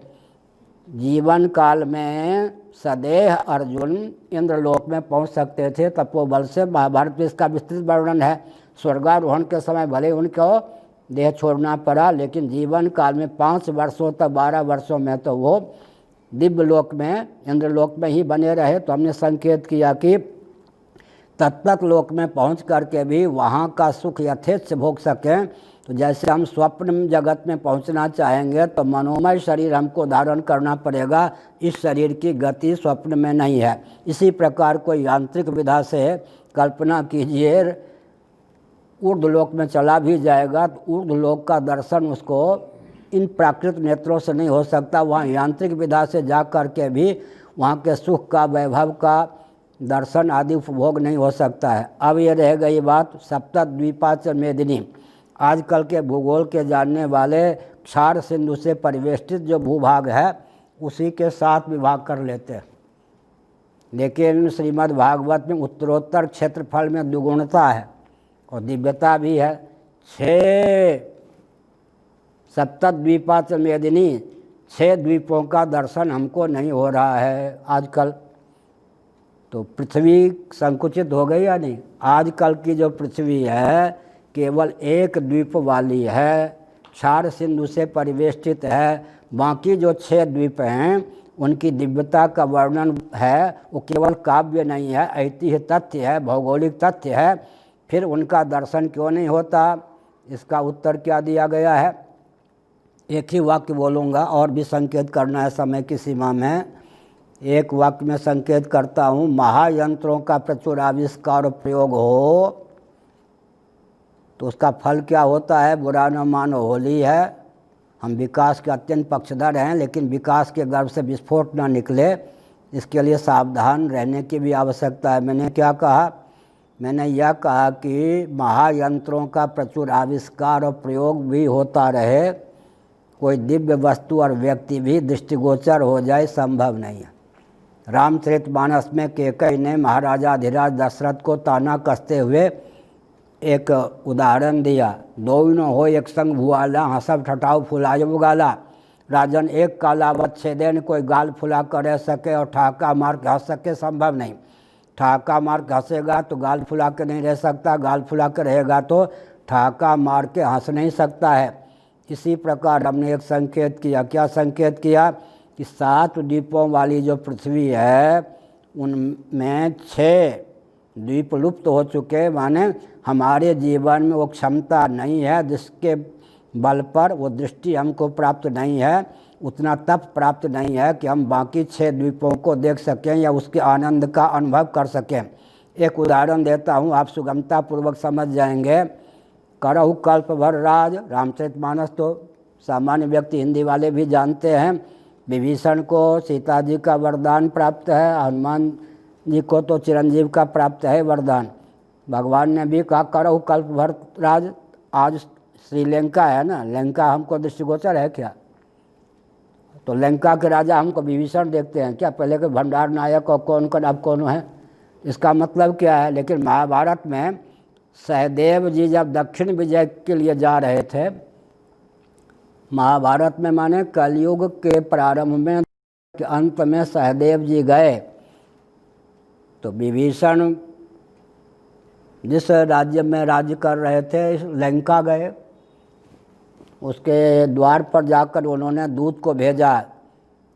जीवन काल में सदैव अर्जुन इंद्रलोक में पहुंच सकते थे तपोबल से। महाभारत में इसका विस्तृत वर्णन है। स्वर्गारोहण के समय भले उनको देह छोड़ना पड़ा, लेकिन जीवन काल में 5 वर्षों तक 12 वर्षों में तो वो दिव्य लोक में, इंद्रलोक में ही बने रहे। तो हमने संकेत किया कि तत्त लोक में पहुंच करके भी वहाँ का सुख यथेच्छ भोग सकें। तो जैसे हम स्वप्न जगत में पहुंचना चाहेंगे तो मनोमय शरीर हमको धारण करना पड़ेगा। इस शरीर की गति स्वप्न में नहीं है। इसी प्रकार कोई यांत्रिक विधा से कल्पना कीजिए ऊर्ध्वलोक में चला भी जाएगा तो ऊर्ध्वलोक का दर्शन उसको इन प्राकृत नेत्रों से नहीं हो सकता। वहाँ यांत्रिक विधा से जा कर के भी वहाँ के सुख का, वैभव का दर्शन आदि उपभोग नहीं हो सकता है। अब ये रह गई बात सप्तद्वीपाच मेदिनी। आजकल के भूगोल के जानने वाले क्षार सिंधु से परिवेष्टित जो भूभाग है उसी के साथ विभाग कर लेते हैं, लेकिन श्रीमद् भागवत में उत्तरोत्तर क्षेत्रफल में दुगुणता है और दिव्यता भी है। 6 सप्तद्वीपाच मेदिनी, 6 द्वीपों का दर्शन हमको नहीं हो रहा है आजकल। तो पृथ्वी संकुचित हो गई या नहीं? आजकल की जो पृथ्वी है केवल एक द्वीप वाली है, क्षार सिंधु से परिवेष्टित है। बाकी जो 6 द्वीप हैं उनकी दिव्यता का वर्णन है, वो केवल काव्य नहीं है, ऐतिह्य तथ्य है, भौगोलिक तथ्य है। फिर उनका दर्शन क्यों नहीं होता? इसका उत्तर क्या दिया गया है? एक ही वाक्य बोलूँगा, और भी संकेत करना है समय की सीमा में। एक वाक्य में संकेत करता हूँ, महायंत्रों का प्रचुर आविष्कार और प्रयोग हो तो उसका फल क्या होता है? बुरा न मानो होली है। हम विकास के अत्यंत पक्षधर हैं, लेकिन विकास के गर्भ से विस्फोट न निकले, इसके लिए सावधान रहने की भी आवश्यकता है। मैंने क्या कहा? मैंने यह कहा कि महायंत्रों का प्रचुर आविष्कार और प्रयोग भी होता रहे, कोई दिव्य वस्तु और व्यक्ति भी दृष्टिगोचर हो जाए, संभव नहीं है। रामचरितमानस में कैकेयी ने महाराजा अधिराज दशरथ को ताना कसते हुए एक उदाहरण दिया। दोनों हो एक संग भुआला, हंसब ठठाऊ फुलाय उगाला। राजन एक काला बच्छेदे ने कोई गाल फुला कर रह सके और ठहाका मार के हंस सके, संभव नहीं। ठहाका मार के हंसेगा तो गाल फुला के नहीं रह सकता, गाल फुला के रहेगा तो ठहाका मार के हंस नहीं सकता है। इसी प्रकार हमने एक संकेत किया। क्या संकेत किया? कि 7 द्वीपों वाली जो पृथ्वी है उनमें 6 द्वीप लुप्त हो चुके, माने हमारे जीवन में वो क्षमता नहीं है जिसके बल पर वो दृष्टि हमको प्राप्त नहीं है, उतना तप प्राप्त नहीं है कि हम बाकी 6 द्वीपों को देख सकें या उसके आनंद का अनुभव कर सकें। एक उदाहरण देता हूँ, आप सुगमतापूर्वक समझ जाएंगे। करहु कल्प भर राज, रामचरितमानस तो सामान्य व्यक्ति हिंदी वाले भी जानते हैं। विभीषण को सीता जी का वरदान प्राप्त है, हनुमान जी को तो चिरंजीव का प्राप्त है वरदान। भगवान ने भी कहा करहु कल्प भर राज। आज श्रीलंका है ना, लंका हमको दृष्टिगोचर है क्या? तो लंका के राजा हमको विभीषण देखते हैं क्या? पहले के भंडार नायक और कौन कौन अब कौन है, इसका मतलब क्या है? लेकिन महाभारत में सहदेव जी जब दक्षिण विजय के लिए जा रहे थे, महाभारत में माने कलयुग के प्रारंभ में के अंत में सहदेव जी गए तो विभीषण जिस राज्य में राज्य कर रहे थे लंका गए। उसके द्वार पर जाकर उन्होंने दूत को भेजा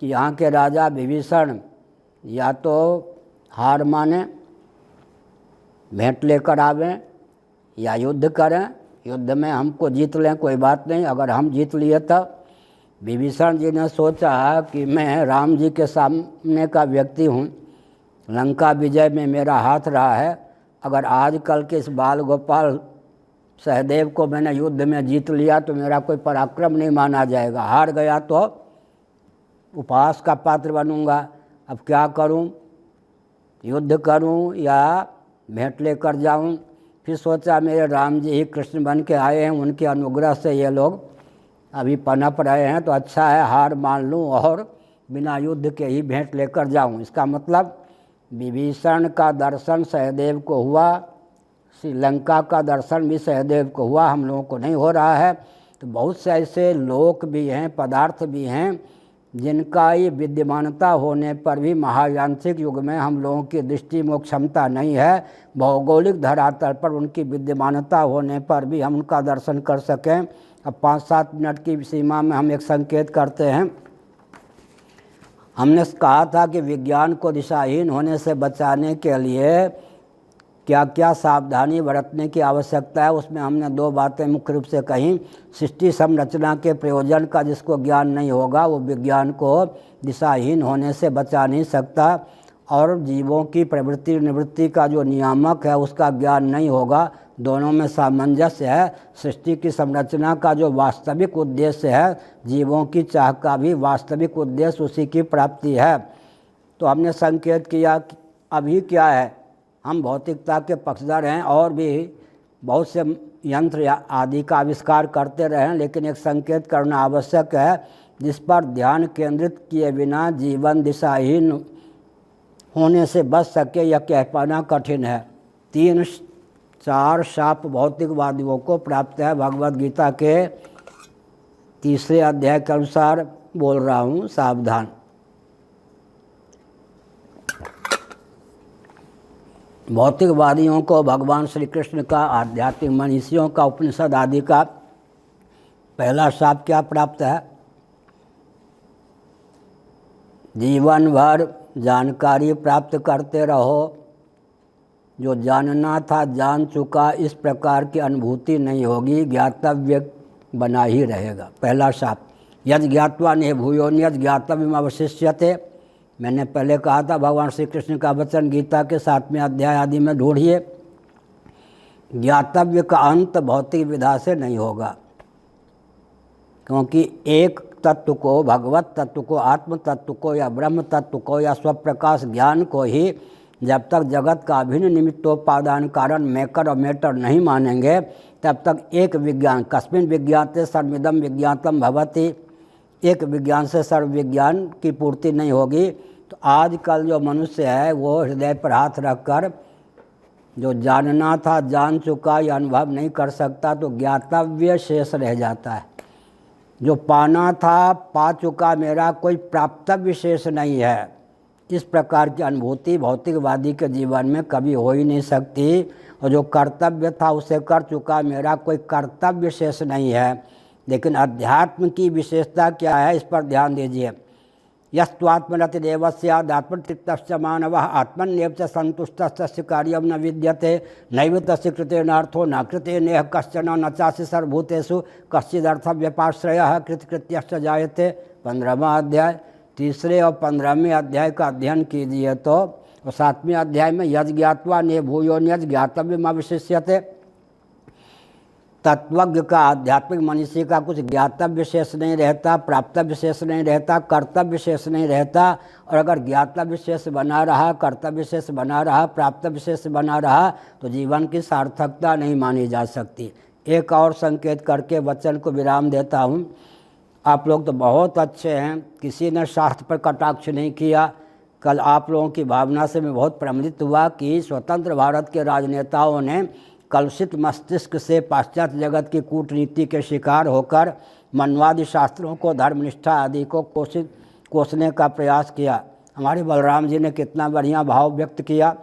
कि यहाँ के राजा विभीषण या तो हार माने, भेंट लेकर आवें या युद्ध करें युद्ध में हमको जीत लें कोई बात नहीं, अगर हम जीत लिए तब। विभीषण जी ने सोचा कि मैं राम जी के सामने का व्यक्ति हूँ, लंका विजय में मेरा हाथ रहा है, अगर आजकल के इस बाल गोपाल सहदेव को मैंने युद्ध में जीत लिया तो मेरा कोई पराक्रम नहीं माना जाएगा, हार गया तो उपहास का पात्र बनूंगा। अब क्या करूं, युद्ध करूं या भेंट लेकर जाऊं? फिर सोचा मेरे राम जी ही कृष्ण बन के आए हैं, उनके अनुग्रह से ये लोग अभी पनप रहे हैं, तो अच्छा है हार मान लूं और बिना युद्ध के ही भेंट लेकर जाऊं। इसका मतलब विभीषण का दर्शन सहदेव को हुआ, श्रीलंका का दर्शन भी सहदेव को हुआ, हम लोगों को नहीं हो रहा है। तो बहुत से ऐसे लोक भी हैं, पदार्थ भी हैं जिनका ये विद्यमानता होने पर भी महायांत्रिक युग में हम लोगों की दृष्टि में क्षमता नहीं है, भौगोलिक धरातल पर उनकी विद्यमानता होने पर भी हम उनका दर्शन कर सकें। अब 5-7 मिनट की सीमा में हम एक संकेत करते हैं। हमने कहा था कि विज्ञान को दिशाहीन होने से बचाने के लिए क्या क्या सावधानी बरतने की आवश्यकता है, उसमें हमने 2 बातें मुख्य रूप से कहीं। सृष्टि संरचना के प्रयोजन का जिसको ज्ञान नहीं होगा वो विज्ञान को दिशाहीन होने से बचा नहीं सकता, और जीवों की प्रवृत्ति निवृत्ति का जो नियामक है उसका ज्ञान नहीं होगा। दोनों में सामंजस्य है। सृष्टि की संरचना का जो वास्तविक उद्देश्य है, जीवों की चाह का भी वास्तविक उद्देश्य उसी की प्राप्ति है। तो हमने संकेत किया कि अभी क्या है, हम भौतिकता के पक्षधर हैं और भी बहुत से यंत्र आदि का आविष्कार करते रहें, लेकिन एक संकेत करना आवश्यक है जिस पर ध्यान केंद्रित किए बिना जीवन दिशाहीन होने से बच सके, यह कह पाना कठिन है। 3-4 शाप भौतिकवादियों को प्राप्त है। भगवद गीता के 3 अध्याय के अनुसार बोल रहा हूँ, सावधान। भौतिकवादियों को भगवान श्री कृष्ण का, आध्यात्मिक मनीषियों का, उपनिषद आदि का पहला शाप क्या प्राप्त है? जीवन भर जानकारी प्राप्त करते रहो, जो जानना था जान चुका, इस प्रकार की अनुभूति नहीं होगी, ज्ञातव्य बना ही रहेगा। पहला शाप। यद ज्ञात्वा ने भूयोन्यद ज्ञातव्यम अवशिष्यते। मैंने पहले कहा था भगवान श्री कृष्ण का वचन गीता के 7वें अध्याय आदि में ढूंढिए। ज्ञातव्य का अंत भौतिक विधा से नहीं होगा, क्योंकि एक तत्व को, भगवत तत्व को, आत्म तत्व को या ब्रह्म तत्व को या स्वप्रकाश ज्ञान को ही जब तक जगत का अभिन्न निमित्तोपादान कारण मेकर और मेटर नहीं मानेंगे तब तक एक विज्ञान, कस्मिन् विज्ञाते सर्वमिदं विज्ञातम भवति, एक विज्ञान से सर्व विज्ञान की पूर्ति नहीं होगी। तो आजकल जो मनुष्य है वो हृदय पर हाथ रखकर जो जानना था जान चुका या अनुभव नहीं कर सकता, तो ज्ञातव्य शेष रह जाता है। जो पाना था पा चुका, मेरा कोई प्राप्तव्य शेष नहीं है। इस प्रकार की अनुभूति भौतिकवादी के जीवन में कभी हो ही नहीं सकती। और जो कर्तव्य था उसे कर चुका, मेरा कोई कर्तव्य शेष नहीं है। लेकिन अध्यात्म की विशेषता क्या है, इस पर ध्यान दीजिए। यस्त्वात्मरतिरेव स्यादात्मतृप्तश्च मानवः आत्मन्येव च सन्तुष्टस्य कार्यं न विद्यते नैव तस्य कृतेनार्थो न कृतेनेह कश्चन न चास्य सर्वभूतेषु कश्चिदर्थव्यपाश्रयः कृतकृत्यश्च जायते। 15वां अध्याय। 3 और 15वें अध्याय का अध्ययन कीजिए तो, और 7वें अध्याय में यज् ज्ञात्वा ने भूयोन्यज् ज्ञातव्यम अवशिष्यते। तत्वज्ञ का, आध्यात्मिक मनुष्य का कुछ ज्ञातव्य शेष नहीं रहता, प्राप्तव्य शेष नहीं रहता, कर्तव्य शेष नहीं रहता। और अगर ज्ञातव्य शेष बना रहा, कर्तव्य शेष बना रहा, प्राप्तव्य शेष बना रहा, तो जीवन की सार्थकता नहीं मानी जा सकती। एक और संकेत करके वचन को विराम देता हूँ। आप लोग तो बहुत अच्छे हैं, किसी ने शास्त्र पर कटाक्ष नहीं किया। कल आप लोगों की भावना से मैं बहुत प्रमित हुआ कि स्वतंत्र भारत के राजनेताओं ने कलुषित मस्तिष्क से पाश्चात्य जगत की कूटनीति के शिकार होकर मनवादी शास्त्रों को, धर्मनिष्ठा आदि को कोसने का प्रयास किया। हमारे बलराम जी ने कितना बढ़िया भाव व्यक्त किया।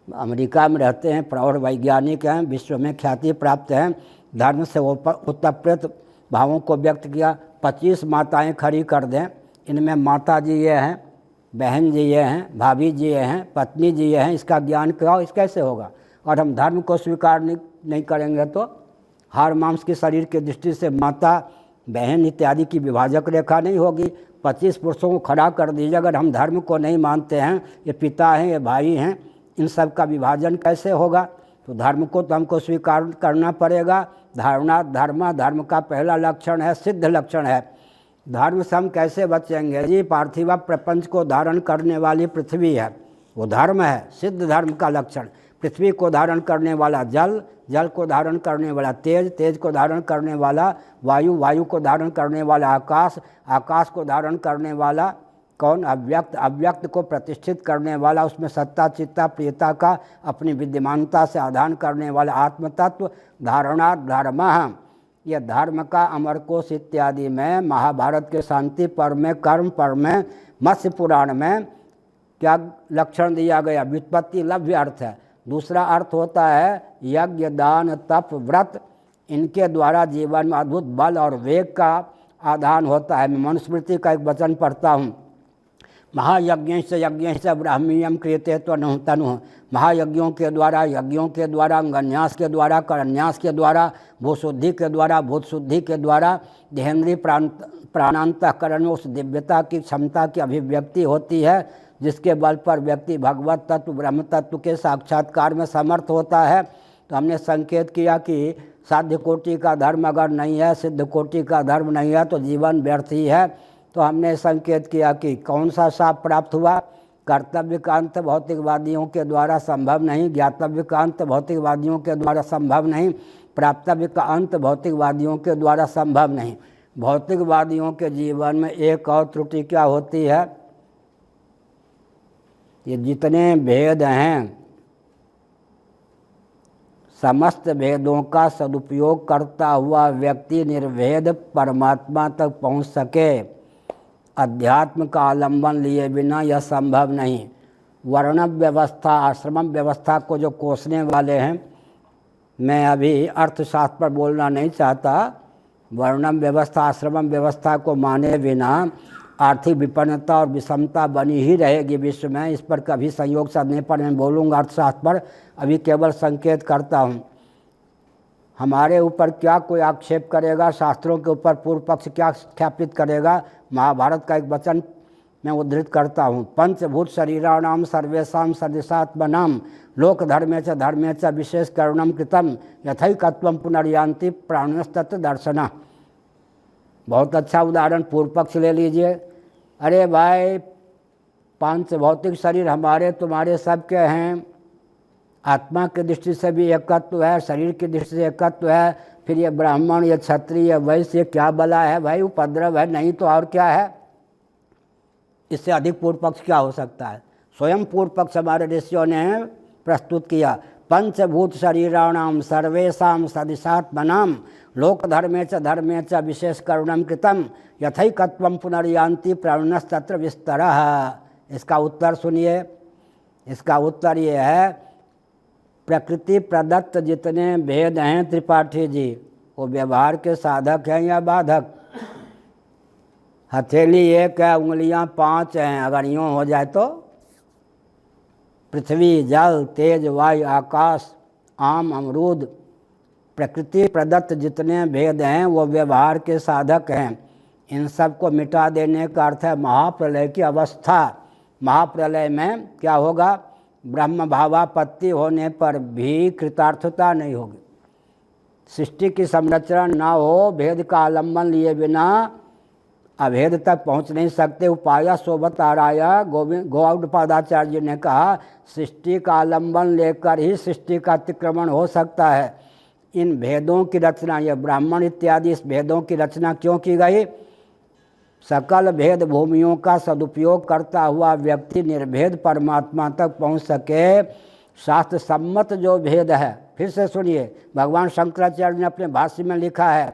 अमेरिका में रहते हैं, प्रौढ़ वैज्ञानिक हैं, विश्व में ख्याति प्राप्त हैं, धर्म से उत्तप्रेत भावों को व्यक्त किया। 25 माताएं खड़ी कर दें, इनमें माता जी ये हैं, बहन जी ये हैं, भाभी जी ये हैं, पत्नी जी ये हैं, इसका ज्ञान क्या, इस कैसे होगा? और हम धर्म को स्वीकार नहीं करेंगे तो हाड़ मांस के शरीर के दृष्टि से माता बहन इत्यादि की विभाजक रेखा नहीं होगी। 25 पुरुषों को खड़ा कर दीजिए, अगर हम धर्म को नहीं मानते हैं, ये पिता हैं, ये भाई हैं, इन सब का विभाजन कैसे होगा? तो धर्म को तो हमको स्वीकार करना पड़ेगा। धर्म का पहला लक्षण है, सिद्ध लक्षण है। धर्म से हम कैसे बचेंगे जी? पार्थिव प्रपंच को धारण करने वाली पृथ्वी है, वो धर्म है, सिद्ध धर्म का लक्षण। पृथ्वी को धारण करने वाला जल, जल को धारण करने वाला तेज, तेज को धारण करने वाला वायु, वायु को धारण करने वाला आकाश, आकाश को धारण करने वाला कौन? अव्यक्त, अव्यक्त को प्रतिष्ठित करने वाला, उसमें सत्ता चित्ता प्रियता का अपनी विद्यमानता से आधान करने वाला आत्मतत्व। धारणा धर्म, यह धर्म का अमरकोश इत्यादि में, महाभारत के शांति पर्व में, कर्म पर्व में, मत्स्य पुराण में क्या लक्षण दिया गया? व्युत्पत्ति लभ्य अर्थ है। दूसरा अर्थ होता है यज्ञ दान तप व्रत, इनके द्वारा जीवन में अद्भुत बल और वेग का आधान होता है। मैं मनुस्मृति का एक वचन पढ़ता हूँ, महायज्ञ से ब्राह्मीयम क्रियते तनु। महायज्ञों के द्वारा, यज्ञों के द्वारा, अंगन्यास के द्वारा, करन्यास के द्वारा, भूशुद्धि के द्वारा, भूत शुद्धि के द्वारा देहेंद्रीय प्राणांतकरण में उस दिव्यता की क्षमता की अभिव्यक्ति होती है, जिसके बल पर व्यक्ति भगवत तत्व ब्रह्म तत्व के साक्षात्कार में समर्थ होता है। तो हमने संकेत किया कि साध्य कोटि का धर्म अगर नहीं है, सिद्ध कोटि का धर्म नहीं है, तो जीवन व्यर्थ ही है। तो हमने संकेत किया कि कौन सा साप प्राप्त हुआ? कर्तव्य का अंत भौतिकवादियों के द्वारा संभव नहीं, ज्ञातव्य का अंत भौतिकवादियों के द्वारा संभव नहीं, प्राप्तव्य का अंत भौतिकवादियों के द्वारा संभव नहीं। भौतिकवादियों के जीवन में एक और त्रुटि क्या होती है? ये जितने भेद हैं, समस्त भेदों का सदुपयोग करता हुआ व्यक्ति निर्भेद परमात्मा तक पहुंच सके, अध्यात्म का आलंबन लिए बिना यह संभव नहीं। वर्ण व्यवस्था, आश्रम व्यवस्था को जो कोसने वाले हैं, मैं अभी अर्थशास्त्र पर बोलना नहीं चाहता, वर्णम व्यवस्था, आश्रम व्यवस्था को माने बिना आर्थिक विपन्नता और विषमता बनी ही रहेगी विश्व में। इस पर कभी संयोग साधने पर मैं बोलूँगा अर्थशास्त्र पर, अभी केवल संकेत करता हूँ। हमारे ऊपर क्या कोई आक्षेप करेगा? शास्त्रों के ऊपर पूर्व पक्ष क्या स्थापित करेगा? महाभारत का एक वचन मैं उद्धृत करता हूँ, पंचभूत शरीराणाम सर्वेषां सदृशात्मनाम लोक धर्मे च विशेष करुणम कृतम यथैकत्वम पुनर्यांति प्राणस्तत्व दर्शना। बहुत अच्छा उदाहरण पूर्व पक्ष ले लीजिए। अरे भाई, 5 भौतिक शरीर हमारे तुम्हारे सबके हैं, आत्मा की दृष्टि से भी एकत्व है, शरीर की दृष्टि से एकत्व है, फिर ये ब्राह्मण, ये क्षत्रिय, ये वैश्य, क्या बला है भाई? उपद्रव है, नहीं तो और क्या है? इससे अधिक पूर्व पक्ष क्या हो सकता है? स्वयं पूर्व पक्ष हमारे ऋषियों ने प्रस्तुत किया, पंचभूत शरीराणाम सर्वेषां सदृशात्मनाम लोक धर्मे च विशेष करुणम कृतम यथैकत्वम पुनर्यांति प्राणस्तत्र विस्तरः। इसका उत्तर सुनिए। इसका उत्तर ये है, प्रकृति प्रदत्त जितने भेद हैं त्रिपाठी जी, वो व्यवहार के साधक हैं या बाधक? हथेली 1 है, उंगलियां 5 हैं, अगर यूँ हो जाए तो पृथ्वी, जल, तेज, वायु, आकाश, आम, अमरूद, प्रकृति प्रदत्त जितने भेद हैं वो व्यवहार के साधक हैं। इन सब को मिटा देने का अर्थ है महाप्रलय की अवस्था। महाप्रलय में क्या होगा? ब्रह्म भावापत्ति होने पर भी कृतार्थता नहीं होगी। सृष्टि की संरचना ना हो, भेद का आलम्बन लिए बिना अभेद तक पहुंच नहीं सकते। उपाय सोबत आराया गौड़पादाचार्य जी ने कहा, सृष्टि का आलम्बन लेकर ही सृष्टि का अतिक्रमण हो सकता है। इन भेदों की रचना, ये ब्राह्मण इत्यादि इस भेदों की रचना क्यों की गई? सकल भेद भूमियों का सदुपयोग करता हुआ व्यक्ति निर्भेद परमात्मा तक पहुंच सके। शास्त्र सम्मत जो भेद है, फिर से सुनिए, भगवान शंकराचार्य ने अपने भाष्य में लिखा है,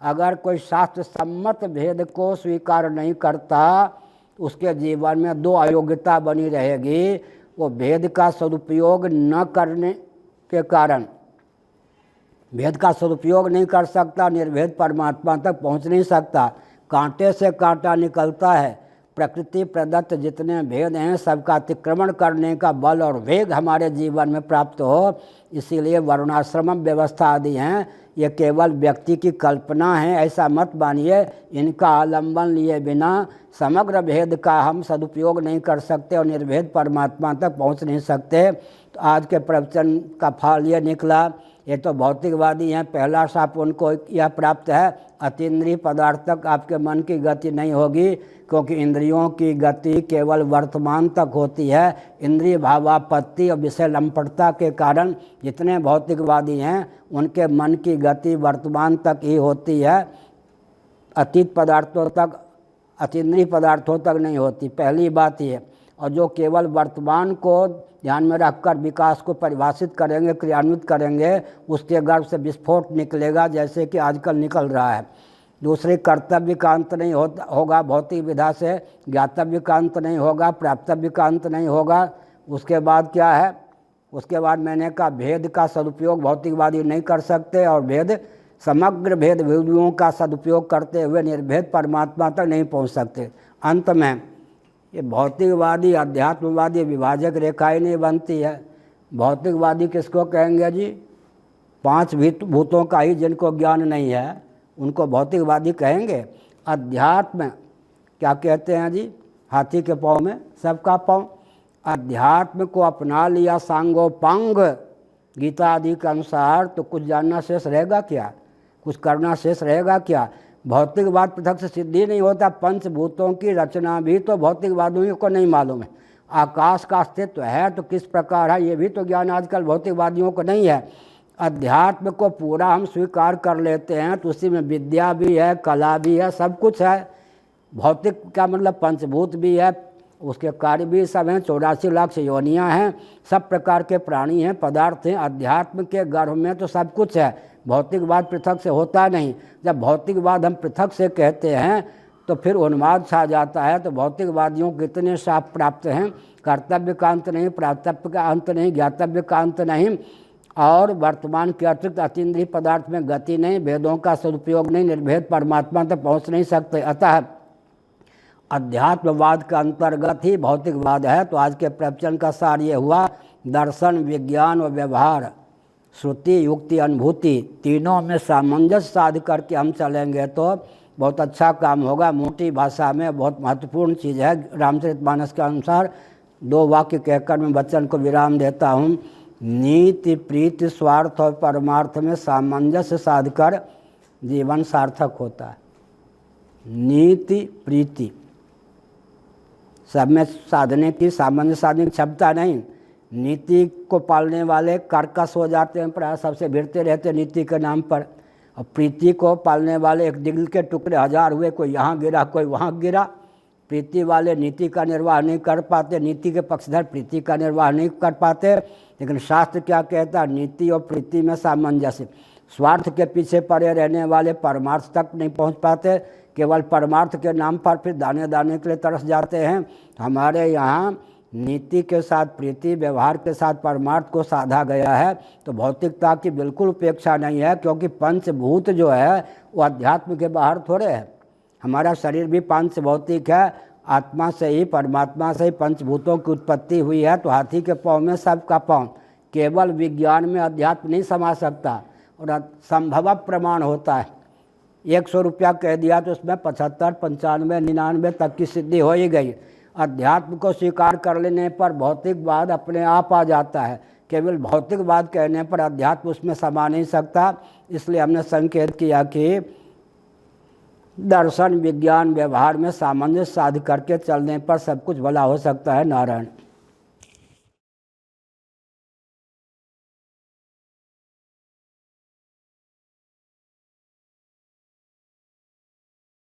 अगर कोई शास्त्र सम्मत भेद को स्वीकार नहीं करता, उसके जीवन में 2 अयोग्यता बनी रहेगी। वो भेद का सदुपयोग न करने के कारण भेद का सदुपयोग नहीं कर सकता, निर्भेद परमात्मा तक पहुंच नहीं सकता। कांटे से कांटा निकलता है। प्रकृति प्रदत्त जितने भेद हैं सबका अतिक्रमण करने का बल और वेग हमारे जीवन में प्राप्त हो, इसीलिए वर्णाश्रम व्यवस्था आदि हैं, ये केवल व्यक्ति की कल्पना है, ऐसा मत मानिए। इनका आलंबन लिए बिना समग्र भेद का हम सदुपयोग नहीं कर सकते और निर्भेद परमात्मा तक पहुंच नहीं सकते। तो आज के प्रवचन का फल ये निकला, ये तो भौतिकवादी हैं, पहला साप उनको यह प्राप्त है, अतीन्द्रिय पदार्थ तक आपके मन की गति नहीं होगी, क्योंकि इंद्रियों की गति केवल वर्तमान तक होती है। इंद्रिय भावापत्ति और विषय लंपटता के कारण जितने भौतिकवादी हैं उनके मन की गति वर्तमान तक ही होती है, अतीत पदार्थों तक, अतीन्द्रिय पदार्थों तक नहीं होती। पहली बात ये। और जो केवल वर्तमान को ध्यान में रखकर विकास को परिभाषित करेंगे, क्रियान्वित करेंगे, उसके गर्भ से विस्फोट निकलेगा, जैसे कि आजकल निकल रहा है। दूसरे कर्तव्य का अंत नहीं होगा, भौतिक विधा से ज्ञातव्य का अंत नहीं होगा, प्राप्तव्य का अंत नहीं होगा। उसके बाद क्या है, उसके बाद मैंने कहा भेद का सदुपयोग भौतिकवादी नहीं कर सकते, और भेद समग्र भेद विधियों का सदुपयोग करते हुए निर्भेद परमात्मा तक नहीं पहुंच सकते। अंत में ये भौतिकवादी अध्यात्मवादी विभाजक रेखा ही नहीं बनती है। भौतिकवादी किसको कहेंगे जी? 5 भूतों का ही जिनको ज्ञान नहीं है उनको भौतिकवादी कहेंगे। अध्यात्म क्या कहते हैं जी? हाथी के पाँव में सबका पाँव। अध्यात्म को अपना लिया सांगोपांग गीता आदि के अनुसार, तो कुछ जानना शेष रहेगा क्या? कुछ करना शेष रहेगा क्या? भौतिकवाद पृथक से सिद्धि नहीं होता। पंचभूतों की रचना भी तो भौतिकवादियों को नहीं मालूम है। आकाश का अस्तित्व है तो किस प्रकार है, ये भी तो ज्ञान आजकल भौतिकवादियों को नहीं है। अध्यात्म को पूरा हम स्वीकार कर लेते हैं तो उसी में विद्या भी है, कला भी है, सब कुछ है। भौतिक का मतलब पंचभूत भी है, उसके कार्य भी सब हैं, 84 लाख योनियाँ हैं, सब प्रकार के प्राणी हैं, पदार्थ हैं। अध्यात्म के गर्भ में तो सब कुछ है। भौतिकवाद पृथक से होता नहीं। जब भौतिकवाद हम पृथक से कहते हैं तो फिर उन्माद छा जाता है। तो भौतिकवादियों को कितने शाप प्राप्त हैं? कर्तव्य का अंत नहीं, प्राप्तव्य का अंत नहीं, ज्ञातव्य का अंत नहीं, और वर्तमान के अतिरिक्त अतीन्द्रिय पदार्थ में गति नहीं, भेदों का सदुपयोग नहीं, निर्भेद परमात्मा तक पहुँच नहीं सकते। अतः अध्यात्मवाद का अंतर्गत ही भौतिकवाद है। तो आज के प्रवचन का सार ये हुआ, दर्शन, विज्ञान और व्यवहार, श्रुति, युक्ति, अनुभूति, तीनों में सामंजस्य साध करके हम चलेंगे तो बहुत अच्छा काम होगा। मोटी भाषा में बहुत महत्वपूर्ण चीज़ है। रामचरितमानस के अनुसार 2 वाक्य कहकर मैं वचन को विराम देता हूँ। नीति, प्रीति, स्वार्थ और परमार्थ में सामंजस्य साध कर जीवन सार्थक होता है। नीति, प्रीति, सब में साधने की, सामान्य साधने की क्षमता नहीं। नीति को पालने वाले कर्कश हो जाते हैं, प्राय सबसे भिड़ते रहते हैं नीति के नाम पर। और प्रीति को पालने वाले एक दिल के टुकड़े 1000 हुए, कोई यहाँ गिरा कोई वहाँ गिरा। प्रीति वाले नीति का निर्वाह नहीं कर पाते, नीति के पक्षधर प्रीति का निर्वाह नहीं कर पाते। लेकिन शास्त्र क्या कहता है? नीति और प्रीति में सामंजस्य। स्वार्थ के पीछे पड़े रहने वाले परमार्थ तक नहीं पहुँच पाते, केवल परमार्थ के नाम पर फिर दाने दाने के लिए तरस जाते हैं। हमारे यहाँ नीति के साथ प्रीति, व्यवहार के साथ परमार्थ को साधा गया है। तो भौतिकता की बिल्कुल उपेक्षा नहीं है, क्योंकि पंचभूत जो है वो अध्यात्म के बाहर थोड़े है। हमारा शरीर भी पंच भौतिक है, आत्मा से ही, परमात्मा से ही पंचभूतों की उत्पत्ति हुई है। तो हाथी के पाँव में सबका पाँव। केवल विज्ञान में अध्यात्म नहीं समा सकता, और संभव प्रमाण होता है। 100 रुपया कह दिया तो उसमें 75, 95, 99 तक की सिद्धि हो ही गई। अध्यात्म को स्वीकार कर लेने पर भौतिकवाद अपने आप आ जाता है। केवल भौतिकवाद कहने पर अध्यात्म उसमें समा नहीं सकता। इसलिए हमने संकेत किया कि दर्शन, विज्ञान, व्यवहार में सामंजस्य साध करके चलने पर सब कुछ भला हो सकता है। नारायण।